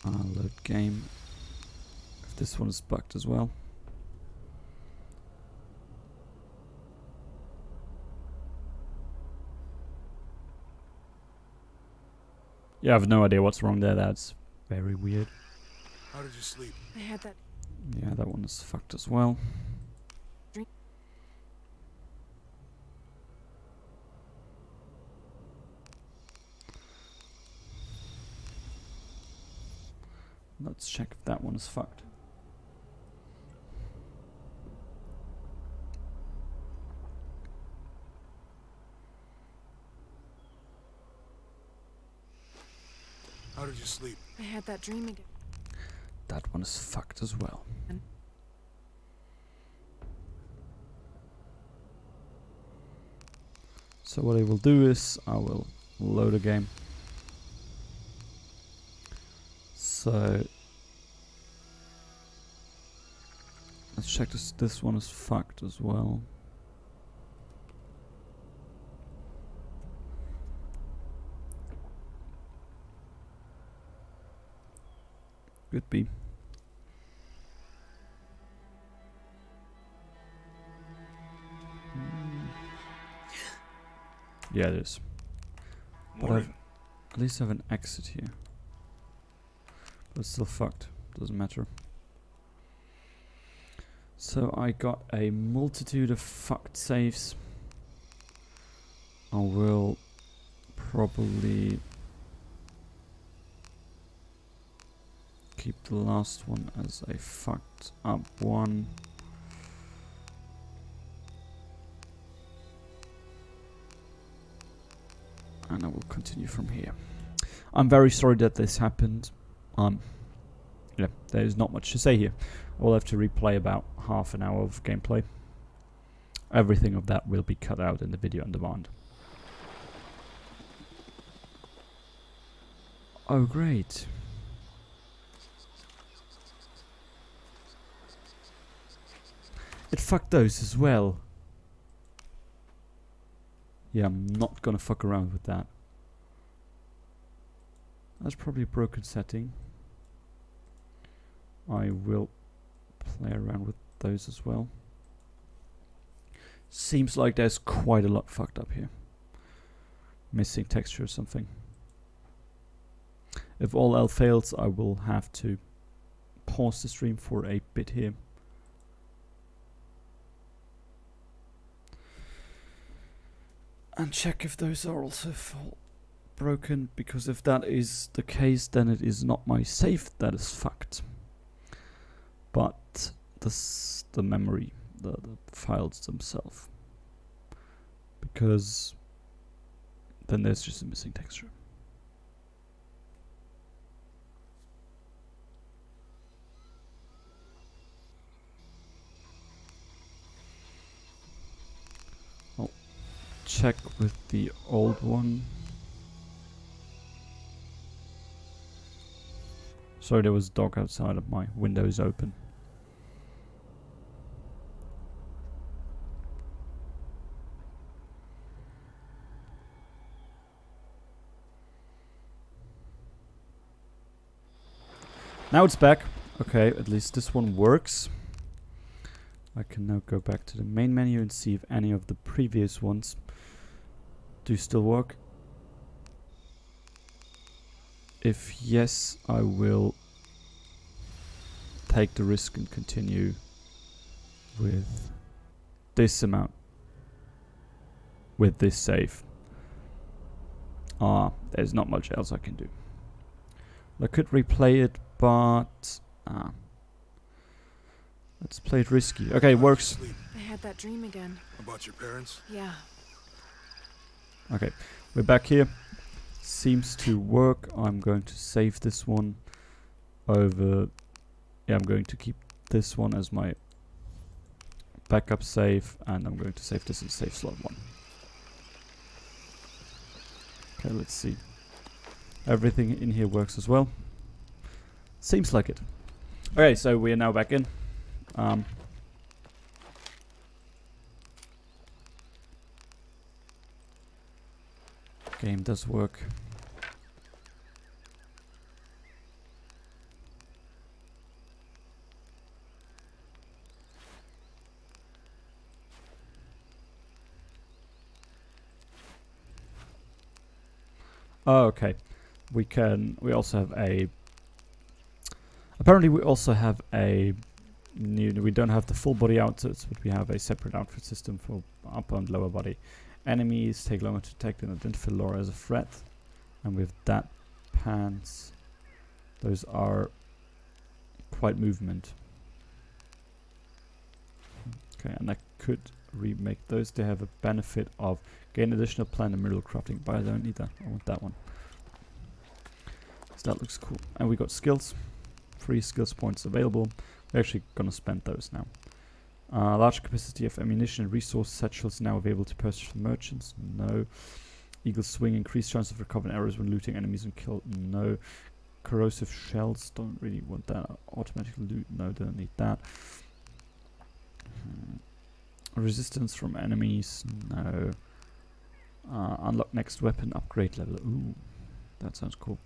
Load game. If this one is bugged as well. Yeah, I have no idea what's wrong there. That's very weird. How did you sleep? I had that. Yeah, that one is fucked as well. Let's check if that one is fucked. How did you sleep? I had that dream again. That one is fucked as well. So what I will do is I will load a game. So let's check this. This one is fucked as well. Could be. Yeah, it is. But I've, at least I have an exit here. But it's still fucked. Doesn't matter. So I got a multitude of fucked saves. I will probably keep the last one as a fucked up one. And I will continue from here. I'm very sorry that this happened. Yeah, there is not much to say here. I will have to replay about half an hour of gameplay. Everything of that will be cut out in the video on demand. Oh, great. It fucked those as well. Yeah, I'm not gonna fuck around with that. That's probably a broken setting. I will play around with those as well. Seems like there's quite a lot fucked up here. Missing texture or something. If all else fails, I will have to pause the stream for a bit here. And check if those are also broken, because if that is the case, then it is not my save that is fucked, but the memory, the files themselves, because then there's just a missing texture. I'll check with the old one. Sorry, there was a dog outside of my windows open. Now it's back. Okay, at least this one works. I can now go back to the main menu and see if any of the previous ones do still work. If yes, I will take the risk and continue with this amount. With this save. There's not much else I can do. I could replay it, but let's play it risky. Okay, it works. I had that dream again. About your parents? Yeah. Okay, we're back here. Seems to work. I'm going to save this one over. Yeah, I'm going to keep this one as my backup save, and I'm going to save this in save slot 1. Okay, let's see. Everything in here works as well. Seems like it. Okay, so we are now back in. Game does work. Oh, okay. We also have a... Apparently we also have a new... We don't have the full body outfits, but we have a separate outfit system for upper and lower body. Enemies take longer to detect and identify Lara as a threat. And with that pants, those are quite movement. Okay, and I could remake those. They have a benefit of gain additional plant and mineral crafting, but I don't need that. I want that one. So that looks cool. And we got skills. 3 skills points available. We're actually gonna spend those now. Large capacity of ammunition and resource satchels now available to purchase from merchants. No. Eagle swing, increased chance of recovering arrows when looting enemies and kill. No. Corrosive shells, don't really want that. Automatic loot, no, don't need that. Resistance from enemies, no. Unlock next weapon upgrade level. Ooh, that sounds cool.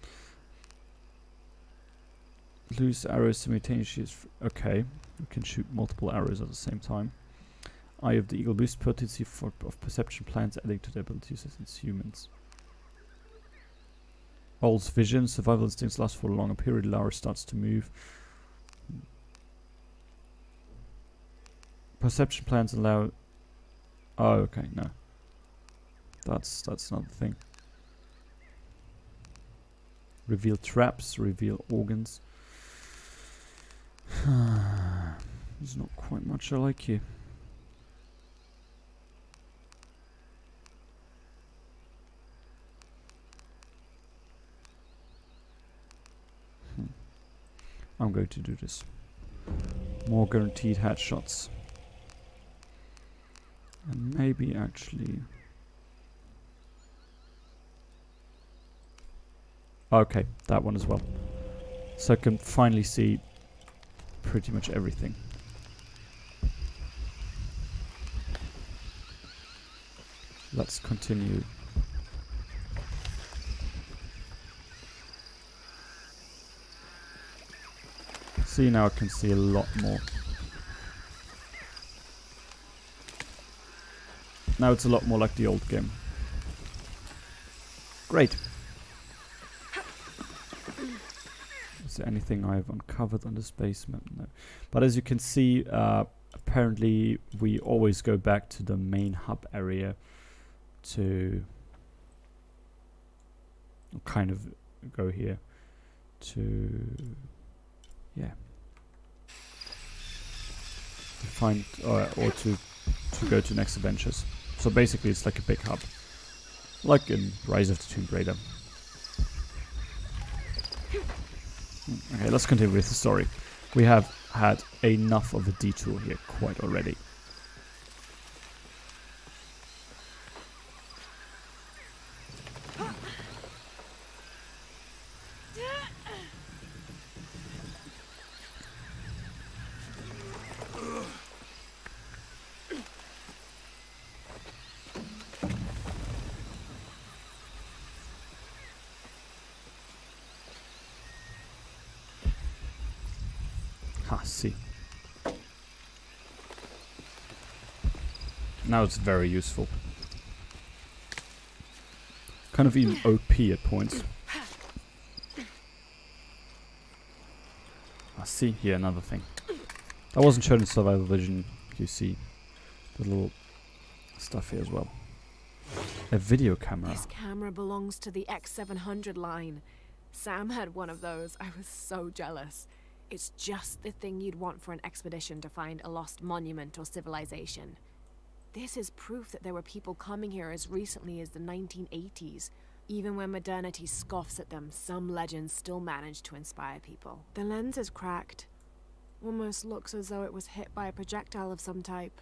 Loose arrows simultaneously. Okay, we can shoot multiple arrows at the same time. Eye of the Eagle boost potency of perception plants, adding to the abilities as humans. Owl's vision. Survival instincts last for a longer period. Lara starts to move. Perception plants allow... Oh, okay, no. That's another thing. Reveal traps, reveal organs. There's not quite much I like here. I'm going to do this. More guaranteed headshots. And maybe actually... Okay, that one as well. So I can finally see pretty much everything. Let's continue. See, now I can see a lot more. Now it's a lot more like the old game. Great. Is there anything I've uncovered on this basement? No. But as you can see, apparently we always go back to the main hub area to kind of go here to, yeah, to find or to go to next adventures. So basically it's like a big hub, like in Rise of the Tomb Raider. Okay, let's continue with the story. We have had enough of a detour here quite already. See. Now it's very useful. Kind of even OP at points. I see. see here another thing. I wasn't shown in survival vision. You see the little stuff here as well. A video camera. This camera belongs to the X700 line. Sam had one of those. I was so jealous. It's just the thing you'd want for an expedition to find a lost monument or civilization. This is proof that there were people coming here as recently as the 1980s. Even when modernity scoffs at them, some legends still manage to inspire people. The lens is cracked. Almost looks as though it was hit by a projectile of some type.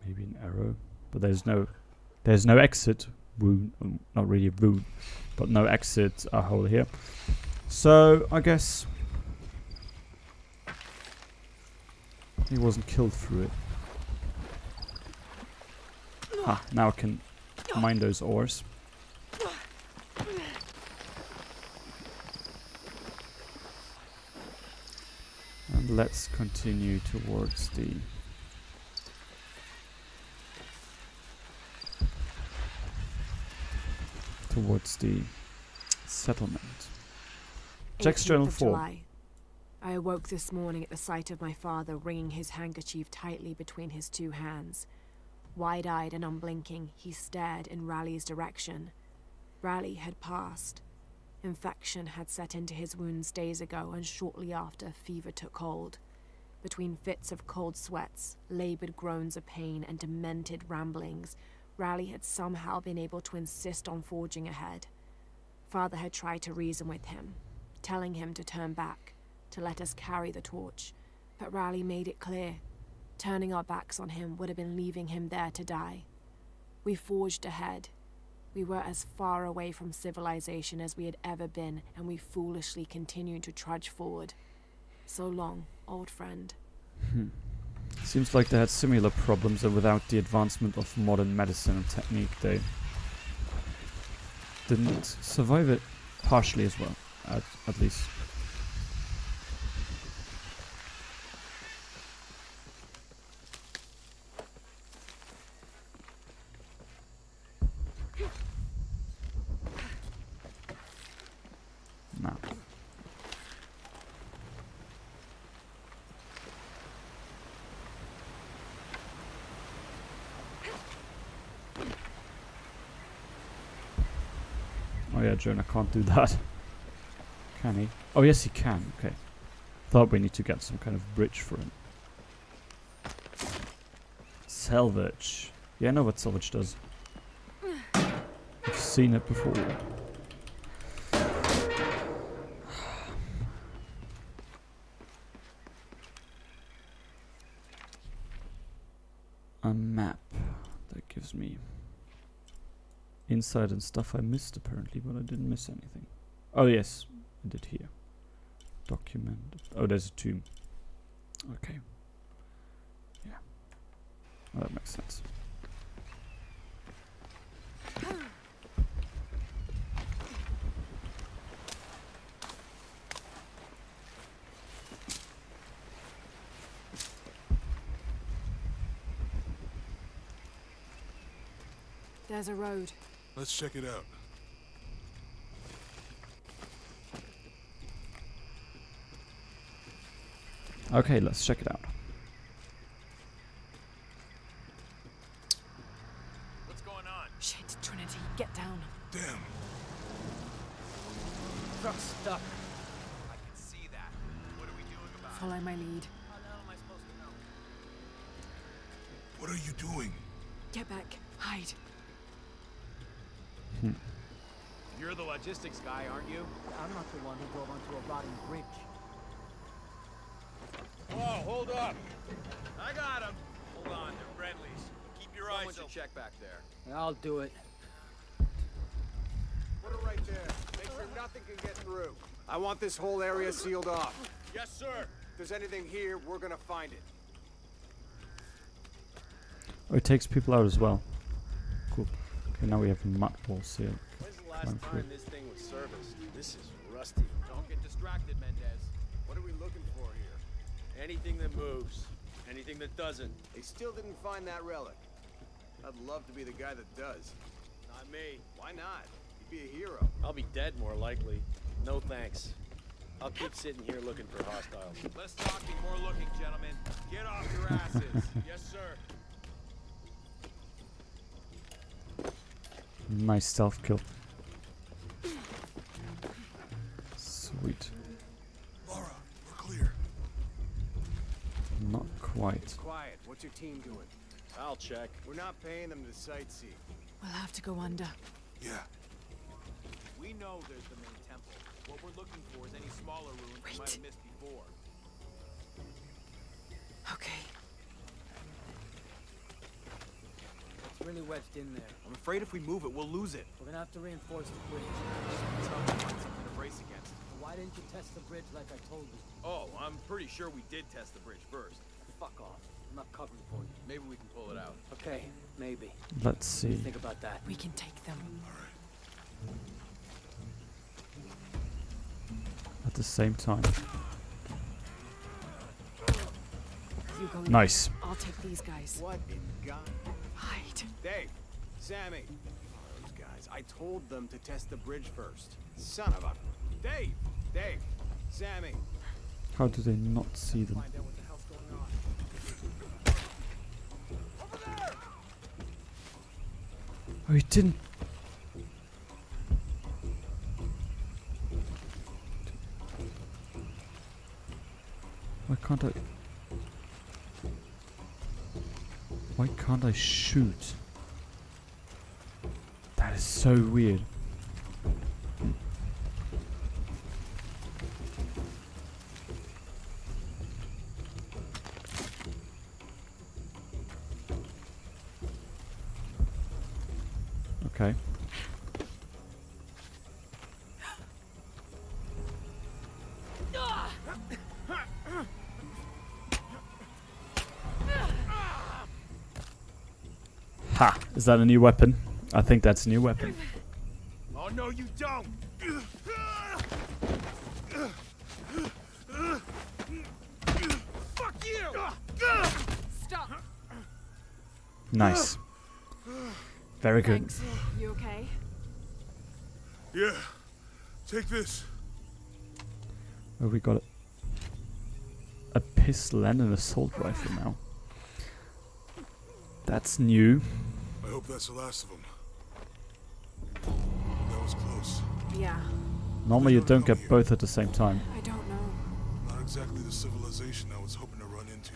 Maybe an arrow, but there's no exit wound. Not really a wound, but no exit hole here. So I guess he wasn't killed through it. Ah, now I can mine those ores. And let's continue towards the settlement. Jack's Journal 4. July. I awoke this morning at the sight of my father wringing his handkerchief tightly between his two hands. Wide-eyed and unblinking, he stared in Raleigh's direction. Raleigh had passed. Infection had set into his wounds days ago, and shortly after, fever took hold. Between fits of cold sweats, laboured groans of pain, and demented ramblings, Raleigh had somehow been able to insist on forging ahead. Father had tried to reason with him, telling him to turn back, to let us carry the torch, but Raleigh made it clear. Turning our backs on him would have been leaving him there to die. We forged ahead. We were as far away from civilization as we had ever been, and we foolishly continued to trudge forward. So long, old friend. Seems like they had similar problems, and without the advancement of modern medicine and technique, they didn't survive it partially as well, at least. Now. Oh yeah, Jonah can't do that. Can he? Oh yes, he can. Okay. Thought we need to get some kind of bridge for him. Salvage. Yeah, I know what salvage does. I've seen it before. A map that gives me insight and stuff I missed apparently, but I didn't miss anything. Oh yes, I did here. Document. Oh, there's a tomb. Okay. Yeah. Oh, that makes sense. There's a road. Let's check it out. Okay, let's check it out. What's going on? Shit, Trinity, get down. Damn. Truck's stuck. I can see that. What are we doing about it? Follow my lead. How the hell am I supposed to know? What are you doing? Get back. Hide. You're the logistics guy, aren't you? I'm not the one who drove onto a rotting bridge. Whoa, hold up. I got him. Hold on, they're friendlies. Keep your eyes open. Check back there. I'll do it. Put it right there. Make sure nothing can get through. I want this whole area sealed off. Yes, sir. If there's anything here, we're gonna find it. Oh, it takes people out as well. Cool. Okay, now we have mud walls here. When's the last time this thing was serviced? This is rusty. Don't get distracted, Mendez. What are we looking for here? Anything that moves. Anything that doesn't. They still didn't find that relic. I'd love to be the guy that does. Not me. Why not? You'd be a hero. I'll be dead more likely. No thanks. I'll keep sitting here looking for hostiles. Less talking, more looking, gentlemen. Get off your asses. Yes, sir. Nice stealth kill. Sweet. Lara, we're clear. Not quite. Quiet. What's your team doing? I'll check. We're not paying them to sightsee. We'll have to go under. Yeah. We know there's the main temple. What we're looking for is any smaller ruins we might have missed before. Okay. It's really wedged in there. I'm afraid if we move it, we'll lose it. We're gonna have to reinforce the bridge. Tough to find something to brace against. Why didn't you test the bridge like I told you? Oh, I'm pretty sure we did test the bridge first. Fuck off. I'm not covering for you. Maybe we can pull it out. Okay, maybe. Let's see. Think about that. We can take them. At the same time. You go. Nice. I'll take these guys. What in God? Hide. Dave, Sammy. Those guys. I told them to test the bridge first. Son of a... Dave! Dave! Sammy! How do they not see them? Find out what the hell's going on. Oh, he didn't. Why can't I? Why can't I shoot? That is so weird. Okay. Ha! Is that a new weapon? I think that's a new weapon. Oh, no, you don't! Fuck you! Stop. Nice. Very good. Thanks. You okay? Yeah. Take this. Oh, we got a pistol and an assault rifle now. That's new. I hope that's the last of them. That was close. Yeah. Normally you don't get both at the same time. I don't know. Not exactly the civilization I was hoping to run into.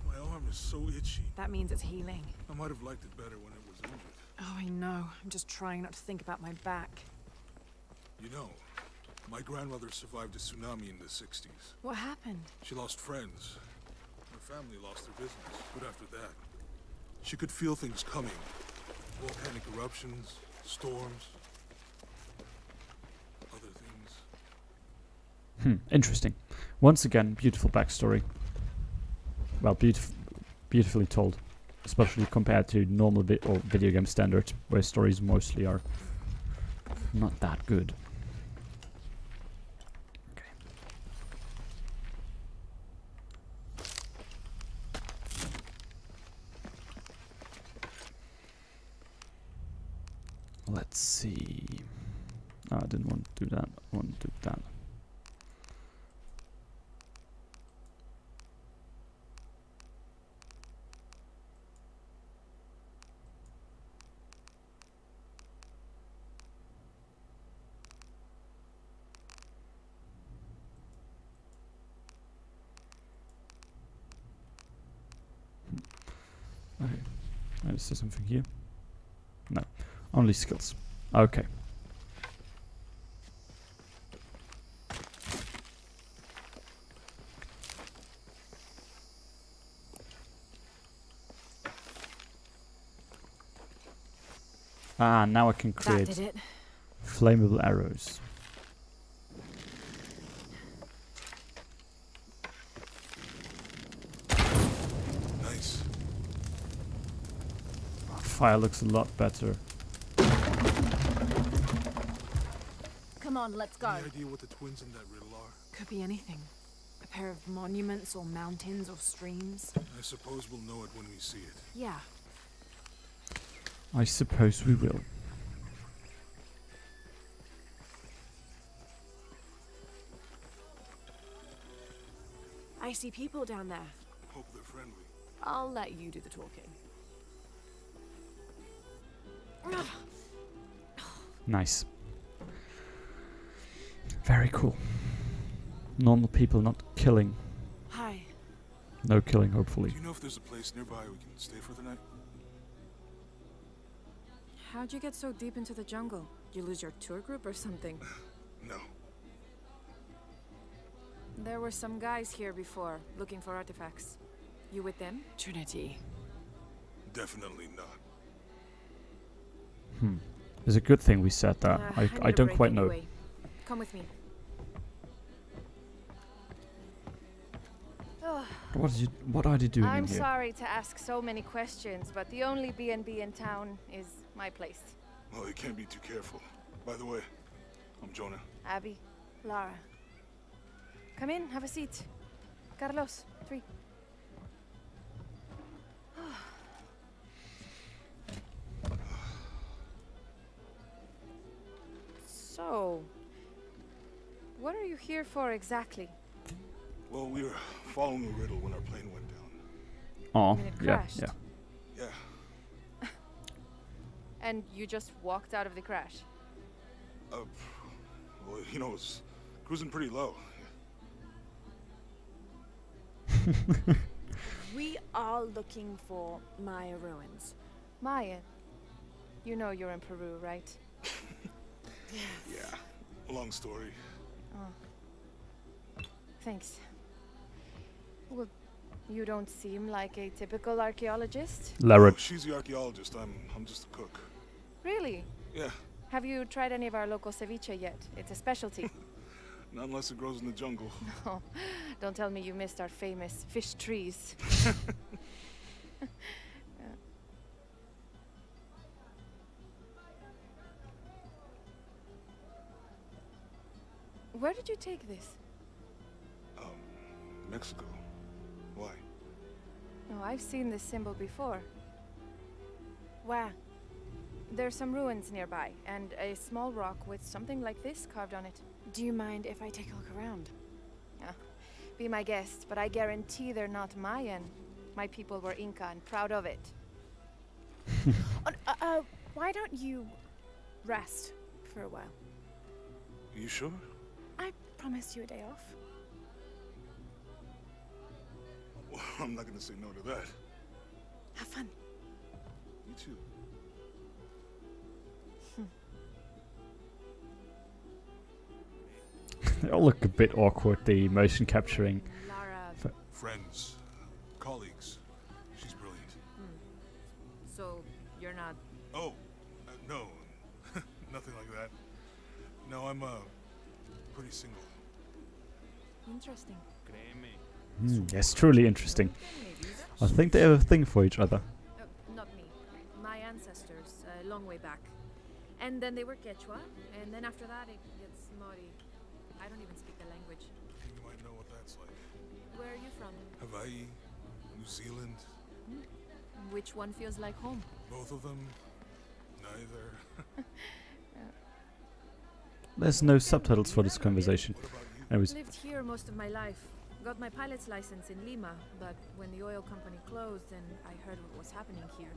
My arm is so itchy. That means it's healing. I might have liked it better when it was injured. Oh, I know. I'm just trying not to think about my back. You know, my grandmother survived a tsunami in the 60s. What happened? She lost friends. Her family lost their business. But after that, she could feel things coming. Volcanic eruptions, storms, other things. Interesting. Once again, beautiful backstory. Well, beautifully told. Especially compared to normal video game standards, where stories mostly are not that good. Okay. Let's see. Oh, I didn't want to do that. I want to do that. Okay. Is there something here? No. Only skills. Okay. Ah, now I can That create did it. flammable arrows. Nice. Fire looks a lot better. Come on, let's go. Any idea what the twins in that riddle are? Could be anything. A pair of monuments or mountains or streams. I suppose we'll know it when we see it. Yeah. I suppose we will. I see people down there. Hope they're friendly. I'll let you do the talking. Nice. Very cool. Normal people not killing. Hi. No killing, hopefully. Do you know if there's a place nearby we can stay for the night? How'd you get so deep into the jungle? You lose your tour group or something? No. There were some guys here before, looking for artifacts. You with them? Trinity. Definitely not. It's a good thing we said that. I need a don't break quite know. anyway. Come with me. What are they doing I'm in here? sorry to ask so many questions, but the only B&B in town is my place. Well, you can't be too careful. By the way, I'm Jonah. Abby, Lara. Come in, have a seat. Carlos, 3. So, what are you here for exactly? Well, we were following a riddle when our plane went down. Oh, I mean, it yeah, crashed. yeah. Yeah. And you just walked out of the crash? Well, you know, it was cruising pretty low. We are looking for Maya ruins. Maya, you know you're in Peru, right? Yeah. Long story. Oh. Thanks. Well, you don't seem like a typical archaeologist. Lara. Oh, she's the archaeologist. I'm just a cook. Really? Yeah. Have you tried any of our local ceviche yet? It's a specialty. Not unless it grows in the jungle. Oh, don't tell me you missed our famous fish trees. Where did you take this? Mexico. Why? Oh, I've seen this symbol before. Where? There's some ruins nearby, and a small rock with something like this carved on it. Do you mind if I take a look around? Be my guest, but I guarantee they're not Mayan. My people were Inca and proud of it. Why don't you rest for a while? You sure? I promised you a day off. Well, I'm not gonna say no to that. Have fun. You too. They all look a bit awkward, the motion capturing. Lara. Friends. Colleagues. She's brilliant. So, you're not... Oh, no. Nothing like that. No, I'm, pretty single. Interesting. Yes, truly interesting. I think they have a thing for each other. Not me. My ancestors, a long way back. And then they were Quechua, and then after that it gets Mori. I don't even speak the language. You might know what that's like. Where are you from? Hawaii, New Zealand, Which one feels like home? both of them, neither. There's no subtitles for this conversation. What about you? Anyways, Lived here most of my life. Got my pilot's license in Lima, but when the oil company closed and I heard what was happening here,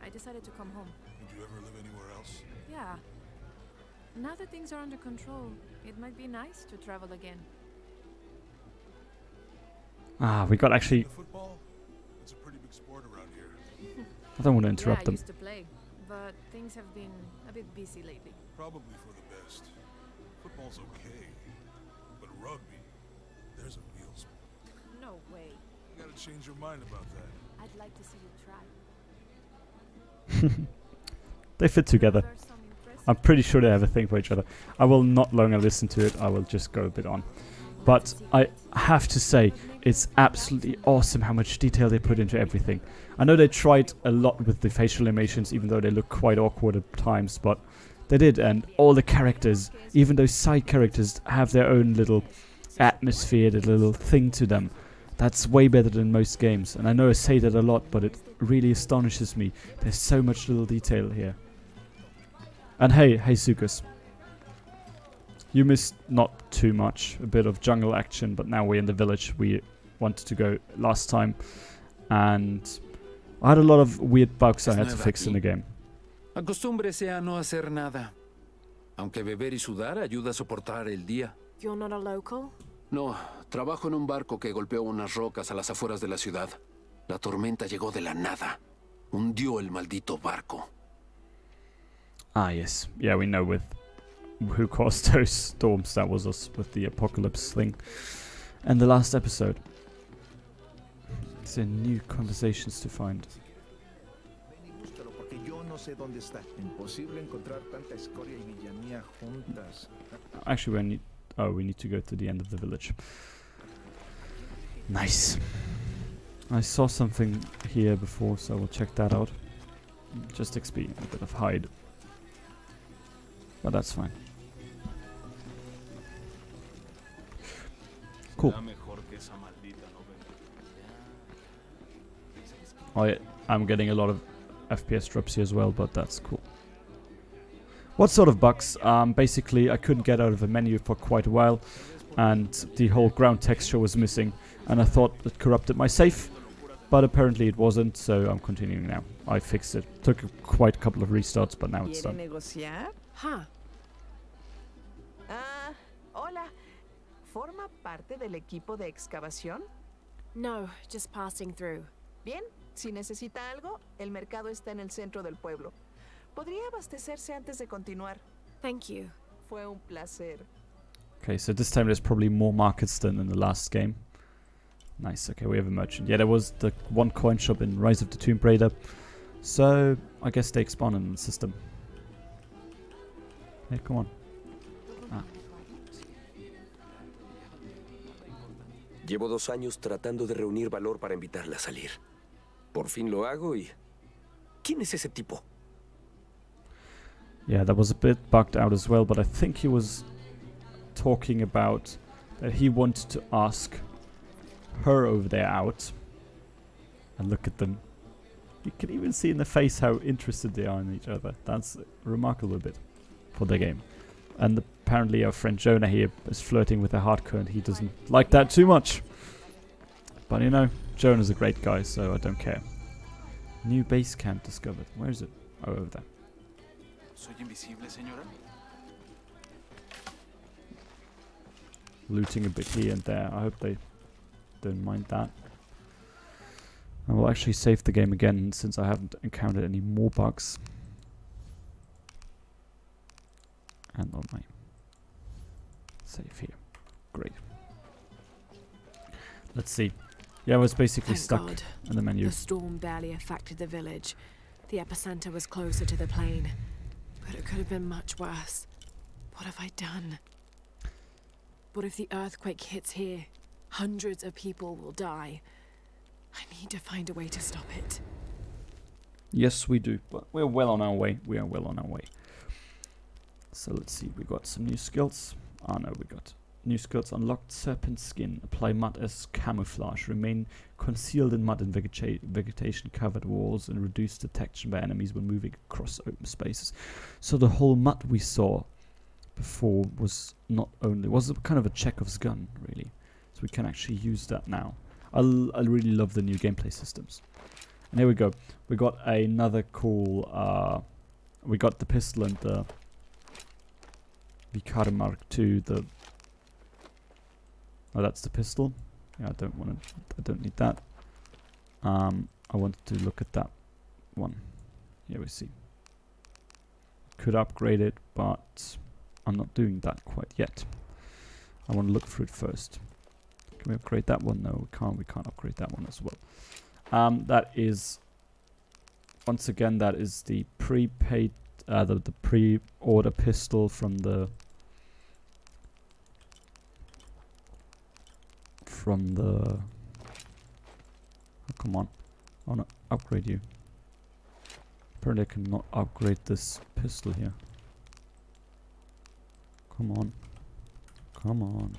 I decided to come home. Would you ever live anywhere else? Yeah. Now that things are under control, it might be nice to travel again. we got actually... The football? It's a pretty big sport around here. I don't want to Yeah, interrupt I them. used to play, but things have been a bit busy lately. Probably for the best. Football's okay, but rugby, there's a real sport. No way. You gotta change your mind about that. I'd like to see you try. They fit together. There's some impressive I'm pretty sure they have a thing for each other. I will not longer listen to it. I will just go a bit on. But I have to say, it's absolutely awesome how much detail they put into everything. I know they tried a lot with the facial animations, even though they look quite awkward at times, but they did. And all the characters, even those side characters, have their own little atmosphere, the little thing to them. That's way better than most games. And I know I say that a lot, but it really astonishes me. There's so much little detail here. And hey Sukas. You missed not too much, a bit of jungle action, but now we're in the village. wanted to go last time, and I had a lot of weird bugs I had to fix in the game. Acostúmbrese a no hacer nada. Aunque beber y sudar ayuda a soportar el día. You're not a local? No, trabajo en un barco que golpeó unas rocas a las afueras de la ciudad. La tormenta llegó de la nada. Hundió el maldito barco. Ah, yes. Yeah, we know with who caused those storms. That was us with the apocalypse thing. And the last episode. It's a new conversations to find. Actually, we need to go to the end of the village. Nice. I saw something here before, so we'll check that out. Just XP, a bit of hide. But that's fine. Cool. Oh yeah, I'm getting a lot of FPS drops here as well, but that's cool. What sort of bugs? Basically, I couldn't get out of the menu for quite a while, and the whole ground texture was missing, and I thought it corrupted my save, but apparently it wasn't, so I'm continuing now. I fixed it. Took quite a couple of restarts, but now it's done. Huh. Hola. ¿Forma parte del equipo de excavación? No, just passing through. Bien, si necesita algo, el mercado está en el centro del pueblo. Podría abastecerse antes de continuar. Thank you. Fue un placer. Okay, so this time there's probably more markets than in the last game. Nice, okay, we have a merchant. Yeah, there was the one coin shop in Rise of the Tomb Raider. So, I guess they expand in the system. Hey, come on. Ah. Llevo 2 años tratando de reunir valor para invitarla a salir. Por fin lo hago y... ¿Quién es ese tipo? Yeah, that was a bit bugged out as well, but I think he was talking about that he wanted to ask her over there out. And look at them. You can even see in the face how interested they are in each other. That's a remarkable bit for the game. And apparently our friend Jonah here is flirting with a hardcore, and he doesn't like that too much. But you know, Jonah's a great guy, so I don't care. New base camp discovered. Where is it? Oh, over there. Soy invisible, señora. Looting a bit here and there. I hope they don't mind that. I will actually save the game again since I haven't encountered any more bugs. And on my save here. Great. Let's see. Yeah, I was basically Thank stuck God. in the menu. The storm barely affected the village. The epicenter was closer to the plain. But it could have been much worse. What have I done? What if the earthquake hits here? Hundreds of people will die. I need to find a way to stop it. Yes, we do. But we're well on our way. We are well on our way. So let's see. We got some new skills. Oh no, we got new skills. Unlocked serpent skin. Apply mud as camouflage. Remain concealed in mud and vegetation covered walls, and reduce detection by enemies when moving across open spaces. So the whole mud we saw before was not only... was kind of a Chekhov's gun, really. So we can actually use that now. I really love the new gameplay systems. And here we go. We got another cool... we got the pistol and the... Vicar Mark II, the... Oh, that's the pistol. Yeah, I don't need that. I wanted to look at that one. Here we see. Could upgrade it, but I'm not doing that quite yet. I want to look through it first. Can we upgrade that one? No, we can't. We can't upgrade that one as well. That is... Once again, that is the prepaid... the pre-order pistol from the... Oh, come on. I want to upgrade you. Apparently I cannot upgrade this pistol here. Come on. Come on.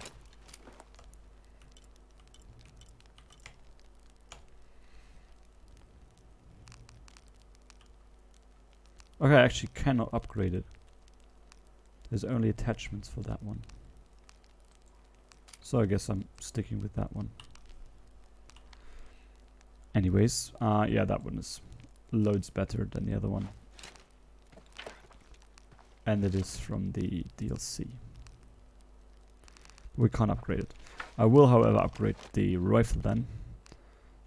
Okay, I actually cannot upgrade it. There's only attachments for that one. So I guess I'm sticking with that one. Anyways, yeah, that one is loads better than the other one. And it is from the DLC. We can't upgrade it. I will, however, upgrade the rifle then.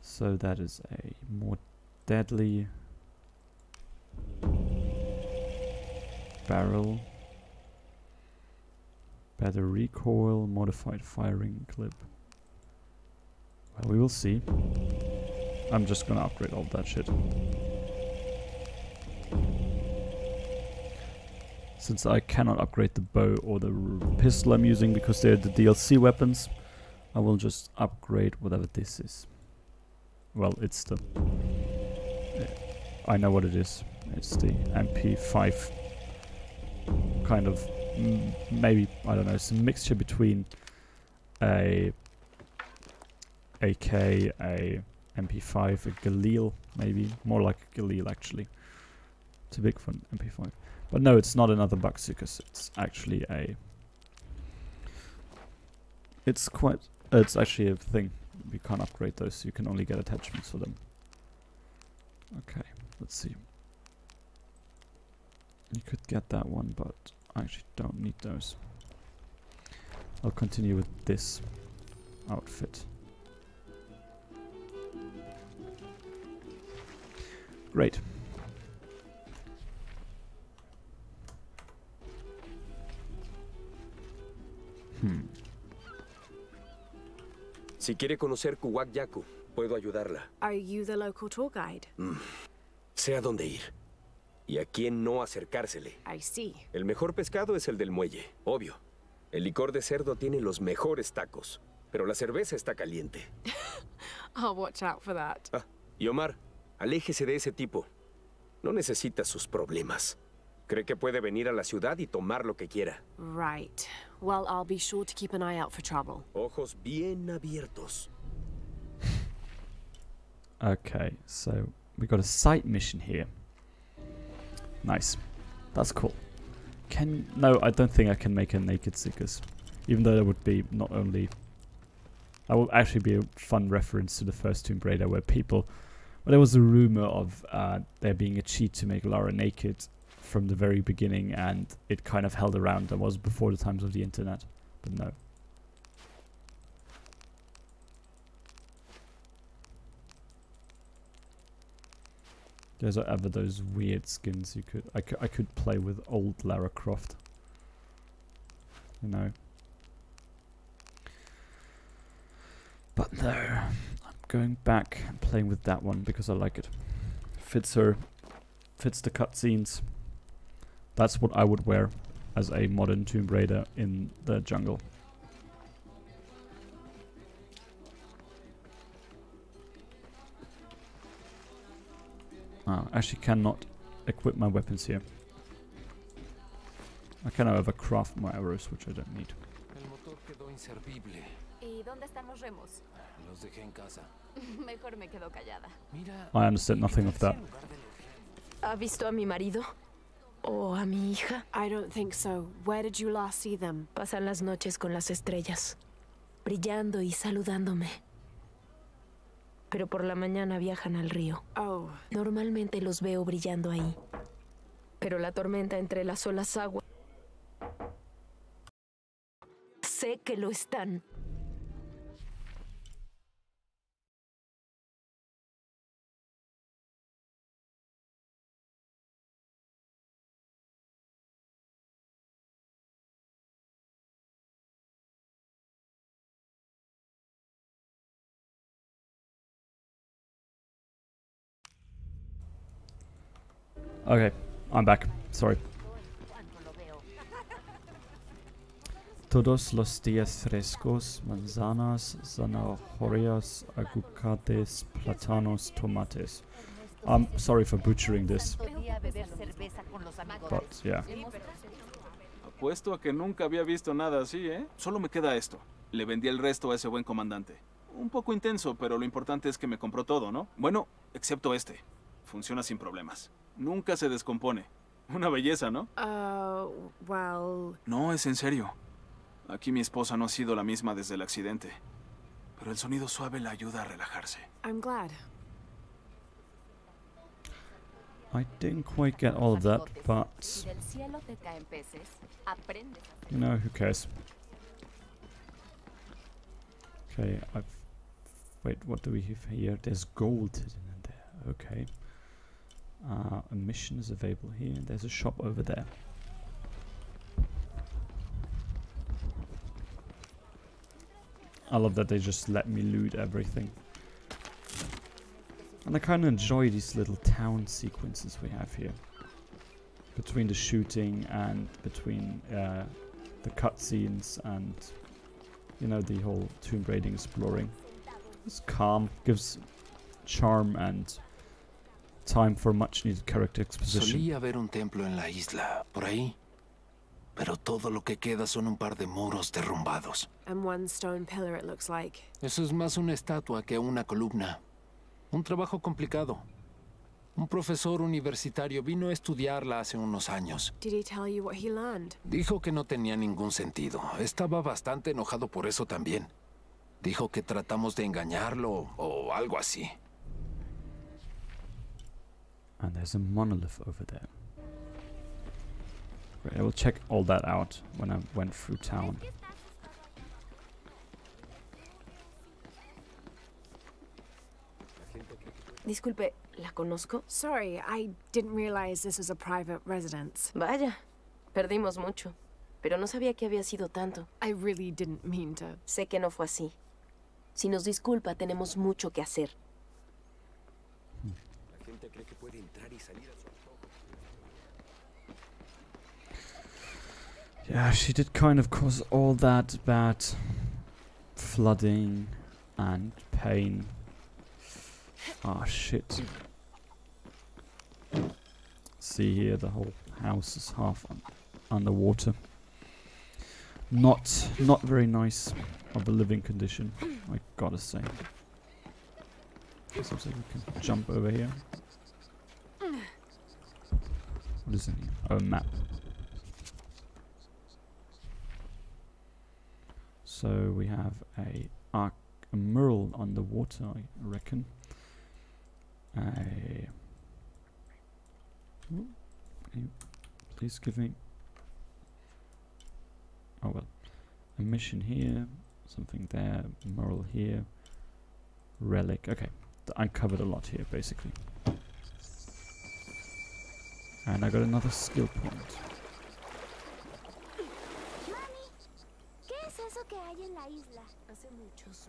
So that is a more deadly barrel, better recoil, modified firing clip. Well, we will see. I'm just gonna upgrade all that shit. Since I cannot upgrade the bow or the pistol I'm using because they're the DLC weapons, I will just upgrade whatever this is. Well, it's the... I know what it is. It's the MP5. Kind of... maybe, I don't know, it's a mixture between a AK, a MP5, a Galil, maybe. More like a Galil, actually. Too big for an MP5. But no, it's not another Bucksuckers. It's actually a... It's quite... it's actually a thing. You can't upgrade those. You can only get attachments for them. Okay, let's see. You could get that one, but I actually don't need those. I'll continue with this outfit. Great. Si quiere conocer Kuwak Yaku, puedo ayudarla. Are you the local tour guide? Sé a dónde ir. Y a quién no acercársele. I see. El mejor pescado es el del muelle, obvio. El licor de cerdo tiene los mejores tacos. Pero la cerveza está caliente. I'll watch out for that. Ah, y Omar, aléjese de ese tipo. No necesita sus problemas. Cree que puede venir a la ciudad y tomar lo que quiera. Right. Well, I'll be sure to keep an eye out for trouble. Ojos bien abiertos. Okay, so we got a side mission here. Nice. That's cool. No, I don't think I can make a naked Seekers. Even though that would be not only... That would actually be a fun reference to the first Tomb Raider where people... Well, there was a rumor of there being a cheat to make Lara naked from the very beginning, and it kind of held around. That was before the times of the internet, but no. There's ever those weird skins you could... I could play with old Lara Croft. You know. But no. I'm going back and playing with that one because I like it. Fits her. Fits the cutscenes. That's what I would wear as a modern Tomb Raider in the jungle. I actually cannot equip my weapons here. I can, however, craft my arrows, which I don't need. El motor quedó inservible. ¿Y dónde están los remos? Los dejé en casa. Mejor me quedo callada. Mira. I understand nothing of that. ¿Ha visto a mi marido? ¿O a mi hija? I don't think so. Where did you last see them? Pasan las noches con las estrellas, brillando y saludándome. Pero por la mañana viajan al río. Oh. Normalmente los veo brillando ahí. Pero la tormenta entrelazó las aguas. Sé que lo están. Okay, I'm back. Sorry. Todos los días frescos, manzanas, zanahorias, aguacates, plátanos, tomates. I'm sorry for butchering this. But, yeah. Apuesto a que nunca había visto nada así, ¿eh? Solo me queda esto. Le vendí el resto a ese buen comandante. Un poco intenso, pero lo importante es que me compró todo, ¿no? Bueno, excepto este. Funciona sin problemas. Nunca se descompone. Una belleza, ¿no? Well... No, es en serio. Aquí mi esposa no ha sido la misma desde el accidente. Pero el sonido suave la ayuda a relajarse. I'm glad. I didn't quite get all of that, but you know, who cares? Okay, wait, what do we have here? There's gold hidden in there. Okay. A mission is available here. There's a shop over there. I love that they just let me loot everything. And I kind of enjoy these little town sequences we have here. Between the shooting and between the cutscenes and, you know, the whole Tomb Raider exploring. It's calm, gives charm and time for much needed character exposition. Solía haber un templo en la isla, por ahí. Pero todo lo que queda son un par de muros derrumbados. And one stone pillar, it looks like. Eso es más una estatua que una columna. Un trabajo complicado. Un profesor universitario vino a estudiarla hace unos años. Did he tell you what he learned? Dijo que no tenía ningún sentido. Estaba bastante enojado por eso también. Dijo que tratamos de engañarlo o algo así. And there's a monolith over there. Great, I will check all that out when I went through town. Disculpe, ¿la conozco? Sorry, I didn't realize this was a private residence. Vaya, perdimos mucho. Pero no sabía que había sido tanto. I really didn't mean to. Sé que no fue así. Si nos disculpa, tenemos mucho que hacer. La gente cree que puede entrar y salir a su antojo. Yeah, she did kind of cause all that bad flooding and pain. Ah, shit. See here, the whole house is half underwater. Not very nice of a living condition, I gotta say. Seems like we can jump over here. What is in here? Oh, a map. So we have a mural underwater, I reckon. Please give me. Oh well, a mission here, something there, mural here, relic. Okay, I uncovered a lot here basically. And I got another skill point. ¿Qué es eso que hay en la isla? Hace muchos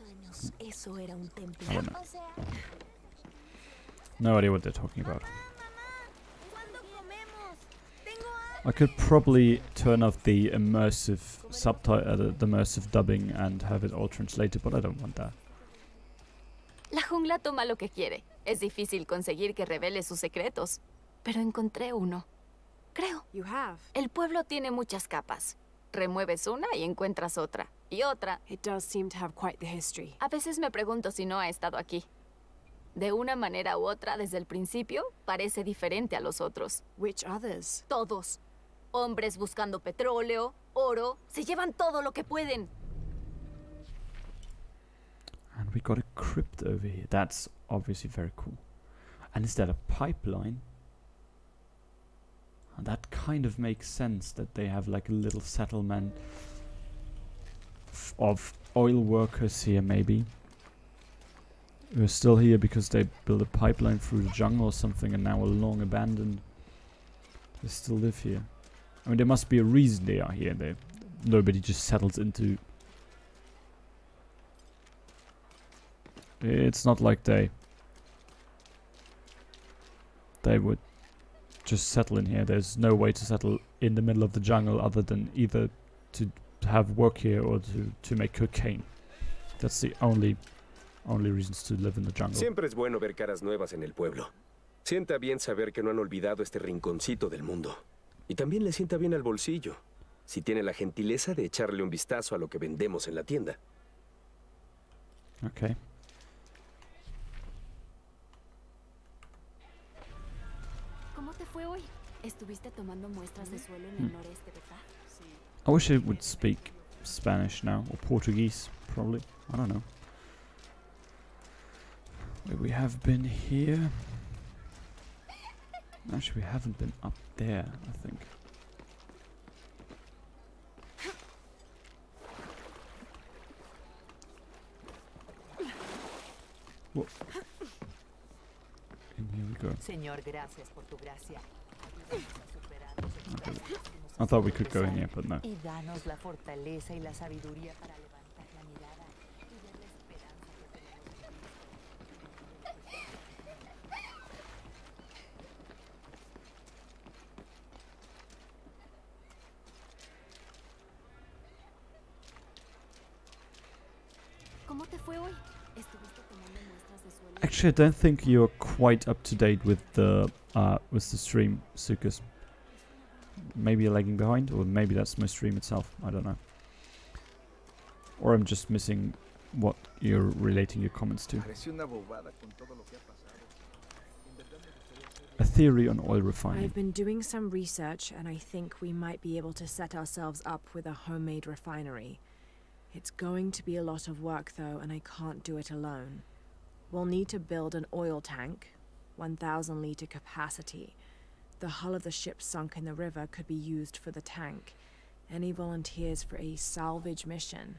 años, eso era un templo. I don't know. O sea, No idea what they're talking about. I could probably turn off the immersive subtitle, the immersive dubbing, and have it all translated, but I don't want that. La jungla toma lo que quiere. Es difícil conseguir que revele sus secretos, pero encontré uno. Creo. You have. El pueblo tiene muchas capas. Remueves una y encuentras otra, y otra. It does seem to have quite the history. A veces me pregunto si no ha estado aquí. De una manera u otra, desde el principio, parece diferente a los otros. Which others? Todos. Hombres buscando petróleo, oro, se llevan todo lo que pueden. And we got a crypt over here. That's obviously very cool. And is that a pipeline? And that kind of makes sense that they have like a little settlement of oil workers here, maybe. We're still here because they built a pipeline through the jungle or something and now are long abandoned. They still live here. I mean, there must be a reason they are here. Nobody just settles into... It's not like they would just settle in here. There's no way to settle in the middle of the jungle other than either to have work here or to make cocaine. That's the only reasons to live in the jungle. Siempre es bueno ver caras nuevas en el pueblo. Sienta bien saber que no han olvidado este rinconcito del mundo. Y también le sienta bien al bolsillo, si tiene la gentileza de echarle un vistazo a lo que vendemos en la tienda. Okay. ¿Cómo te fue hoy? Estuviste tomando muestras de suelo en el noreste, ¿verdad? Sí. I wish it would speak Spanish now, or Portuguese, probably. I don't know. We have been here. Actually, we haven't been up there, I think. Whoa. And here we go. Okay. I thought we could go in here, but no. Actually, I don't think you're quite up to date with the stream, Sukas. Maybe you're lagging behind, or maybe that's my stream itself. I don't know. Or I'm just missing what you're relating your comments to. A theory on oil refining. I've been doing some research, and I think we might be able to set ourselves up with a homemade refinery. It's going to be a lot of work, though, and I can't do it alone. We'll need to build an oil tank, 1,000-liter capacity. The hull of the ship sunk in the river could be used for the tank. Any volunteers for a salvage mission?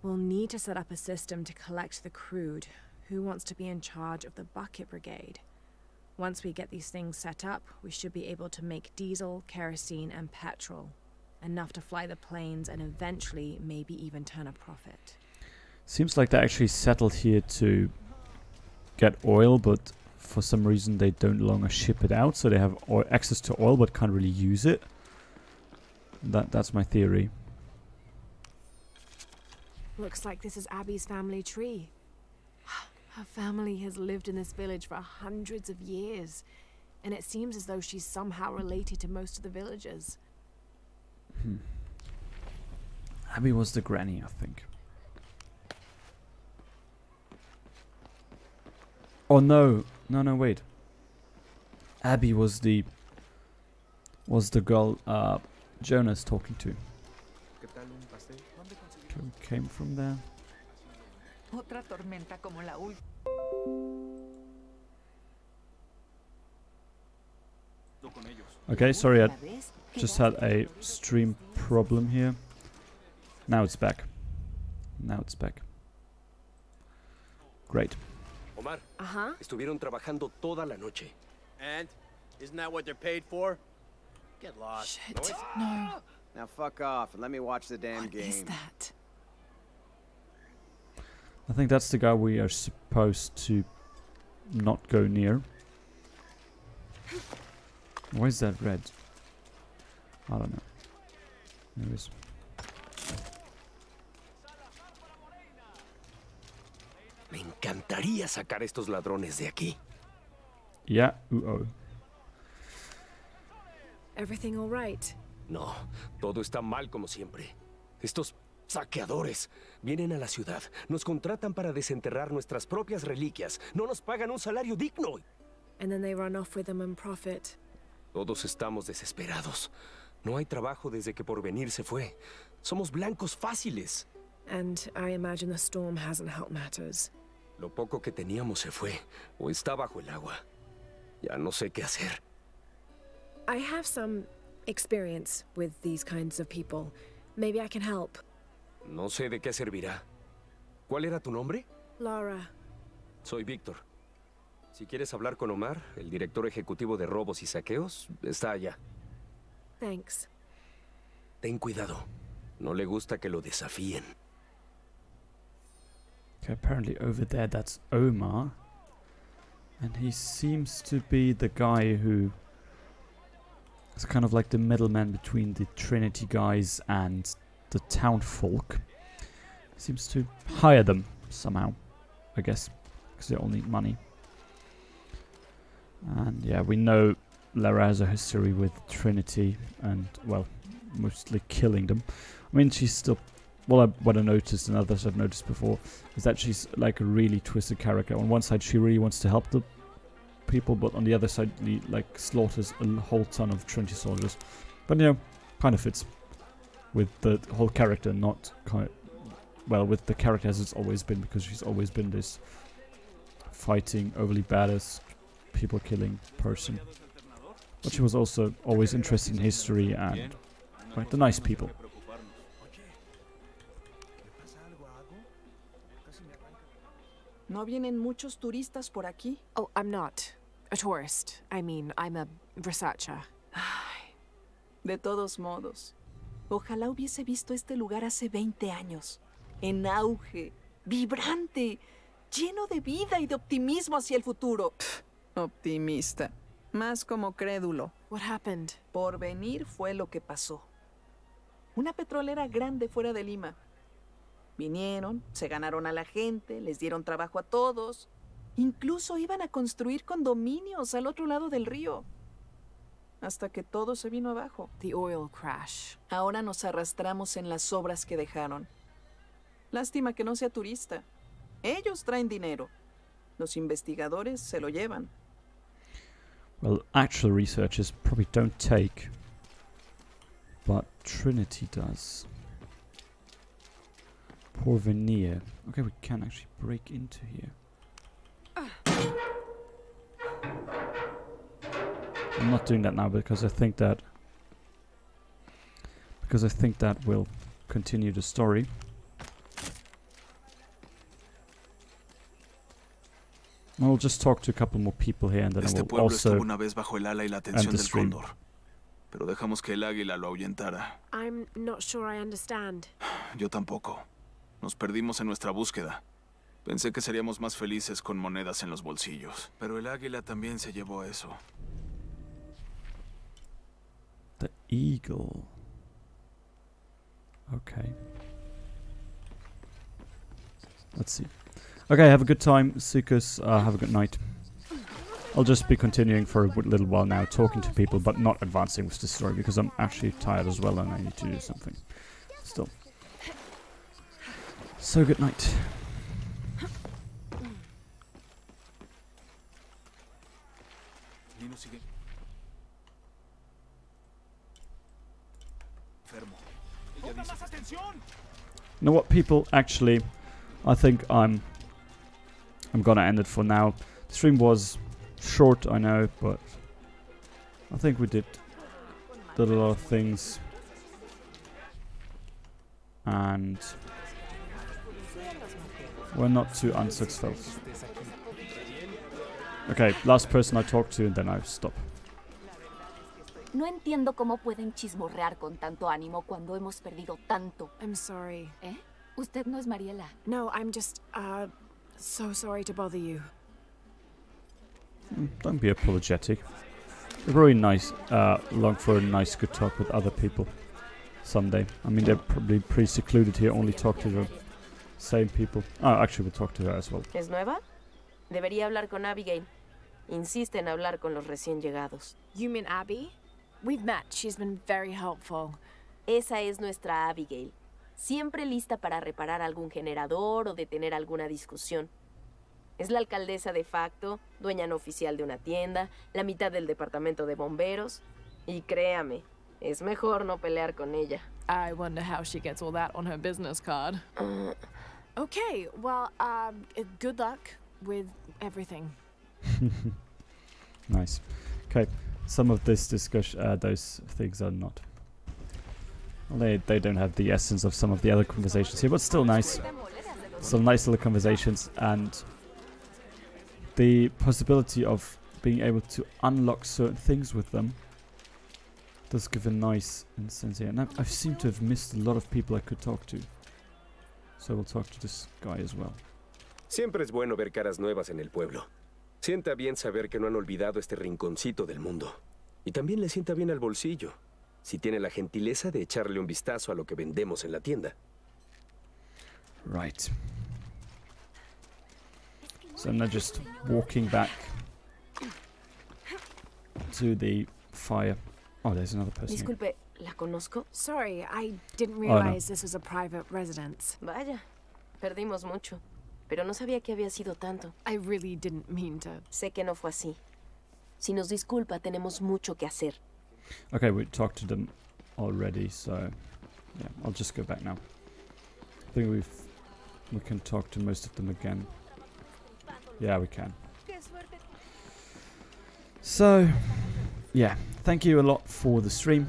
We'll need to set up a system to collect the crude. Who wants to be in charge of the bucket brigade? Once we get these things set up, we should be able to make diesel, kerosene, and petrol. Enough to fly the planes and eventually maybe even turn a profit. Seems like they actually settled here to get oil, but for some reason they don't longer ship it out, so they have access to oil but can't really use it. That's my theory. Looks like this is Abby's family tree. Her family has lived in this village for hundreds of years, and it seems as though she's somehow related to most of the villagers. Abby was the granny, I think. Oh no, wait. Abby was the girl Jonah's talking to. Came from there. Okay, sorry, I just had a stream problem here. Now it's back. Great. Omar, estuvieron trabajando toda la noche. And? Isn't that what they're paid for? Get lost. Shit, no. Now fuck off and let me watch the damn game. What is that? I think that's the guy we are supposed to not go near. Why is that red? I don't know. Anyways. Me encantaría sacar estos ladrones de aquí. Yeah, oh. Everything all right? No, todo está mal como siempre. Estos saqueadores vienen a la ciudad, nos contratan para desenterrar nuestras propias reliquias, no nos pagan un salario digno. And then they run off with them and profit. Todos estamos desesperados. No hay trabajo desde que Porvenir se fue. Somos blancos fáciles. And I imagine the storm hasn't helped matters. Lo poco que teníamos se fue, o está bajo el agua. Ya no sé qué hacer. I have some experience with these kinds of people. Maybe I can help. No sé de qué servirá. ¿Cuál era tu nombre? Lara. Soy Víctor. Si quieres hablar con Omar, el director ejecutivo de robos y saqueos, está allá. Thanks. Ten cuidado. No le gusta que lo desafíen. Okay, apparently over there that's Omar. And he seems to be the guy who is kind of like the middleman between the Trinity guys and the town folk. He seems to hire them somehow, I guess, because they all need money. And yeah, we know Lara has a history with Trinity and, well, mostly killing them. I mean, she's still... Well, what I noticed and others I've noticed before is that she's like a really twisted character. On one side, she really wants to help the people, but on the other side, like slaughters a whole ton of Trinity soldiers. But, you know, kind of fits with the whole character, not kind well, with the character as it's always been, because she's always been this fighting, overly badass, people-killing person. But she was also always interested in history and quite the nice people. ¿No vienen muchos turistas por aquí? Oh, I'm not a tourist. I mean, I'm a researcher. Ay, de todos modos, ojalá hubiese visto este lugar hace 20 años. En auge, vibrante, lleno de vida y de optimismo hacia el futuro. Optimista, más como crédulo. What happened? Por venir fue lo que pasó. Una petrolera grande fuera de Lima. Vinieron, se ganaron a la gente, les dieron trabajo a todos. Incluso iban a construir condominios al otro lado del río. Hasta que todo se vino abajo. The oil crash. Ahora nos arrastramos en las obras que dejaron. Lástima que no sea turista. Ellos traen dinero. Los investigadores se lo llevan. Well, actual researchers probably don't take, but Trinity does. Porvenir. Okay, we can actually break into here. I'm not doing that now because I think that will continue the story. I'll just talk to a couple more people here and then I will also estuvo una vez bajo el ala y la atención del cóndor, pero dejamos que el águila lo ahuyentara. I'm not sure I understand. Yo tampoco. Nos perdimos en nuestra búsqueda. Pensé que seríamos más felices con monedas en los bolsillos, pero el águila también se llevó eso. The eagle. Okay. Let's see. Okay, have a good time, Sukas. Have a good night. I'll just be continuing for a little while now, talking to people, but not advancing with the story, because I'm actually tired as well and I need to do something. Still. So, good night. You know what, people? Actually, I think I'm gonna end it for now. The stream was short, I know, but I think we did a lot of things, and we're not too unsuccessful. Okay, last person I talked to, and then I stop. No entiendo cómo pueden chismorrear con tanto ánimo cuando hemos perdido tanto. I'm sorry. ¿Eh? Usted no es Mariela. No, I'm just, so sorry to bother you. Don't be apologetic. It's really nice, long for a nice good talk with other people someday. I mean, they're probably pretty secluded here, only talk to the same people. Oh, actually, we'll talk to her as well. ¿Es nueva? Debería hablar con Abigail. Insiste en hablar con los recién llegados. You mean Abby? We've met. She's been very helpful. Esa es nuestra Abigail. Siempre lista para reparar algún generador o detener alguna discusión. Es la alcaldesa de facto, dueña no oficial de una tienda, la mitad del departamento de bomberos. Y créame, es mejor no pelear con ella. I wonder how she gets all that on her business card. Okay, well, good luck with everything. Nice. Okay, some of this discussion, those things are not. Well, they don't have the essence of some of the other conversations here, but still nice. Some nice little conversations, and the possibility of being able to unlock certain things with them does give a nice instance here. And I seem to have missed a lot of people I could talk to, so we'll talk to this guy as well. Siempre es bueno ver caras nuevas en el pueblo. Sienta bien saber que no han olvidado este rinconcito del mundo. Y también le sienta bien al bolsillo, si tiene la gentileza de echarle un vistazo a lo que vendemos en la tienda. Right. So I'm now just walking back to the fire. Oh, there's another person here. Disculpe, ¿la conozco? Sorry, I didn't realize this was a private residence. Vaya, perdimos mucho. Pero no sabía que había sido tanto. I really didn't mean to. Sé que no fue así. Si nos disculpa, tenemos mucho que hacer. Okay, we talked to them already, so yeah, I'll just go back now. I think we can talk to most of them again. Yeah, we can. So yeah, thank you a lot for the stream.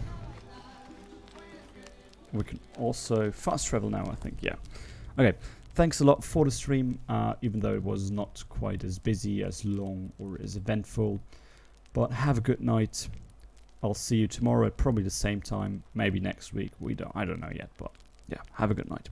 We can also fast travel now, I think. Yeah. Okay. Thanks a lot for the stream, even though it was not quite as busy, as long, or as eventful. But have a good night. I'll see you tomorrow at probably the same time. Maybe next week. I don't know yet. But yeah, have a good night.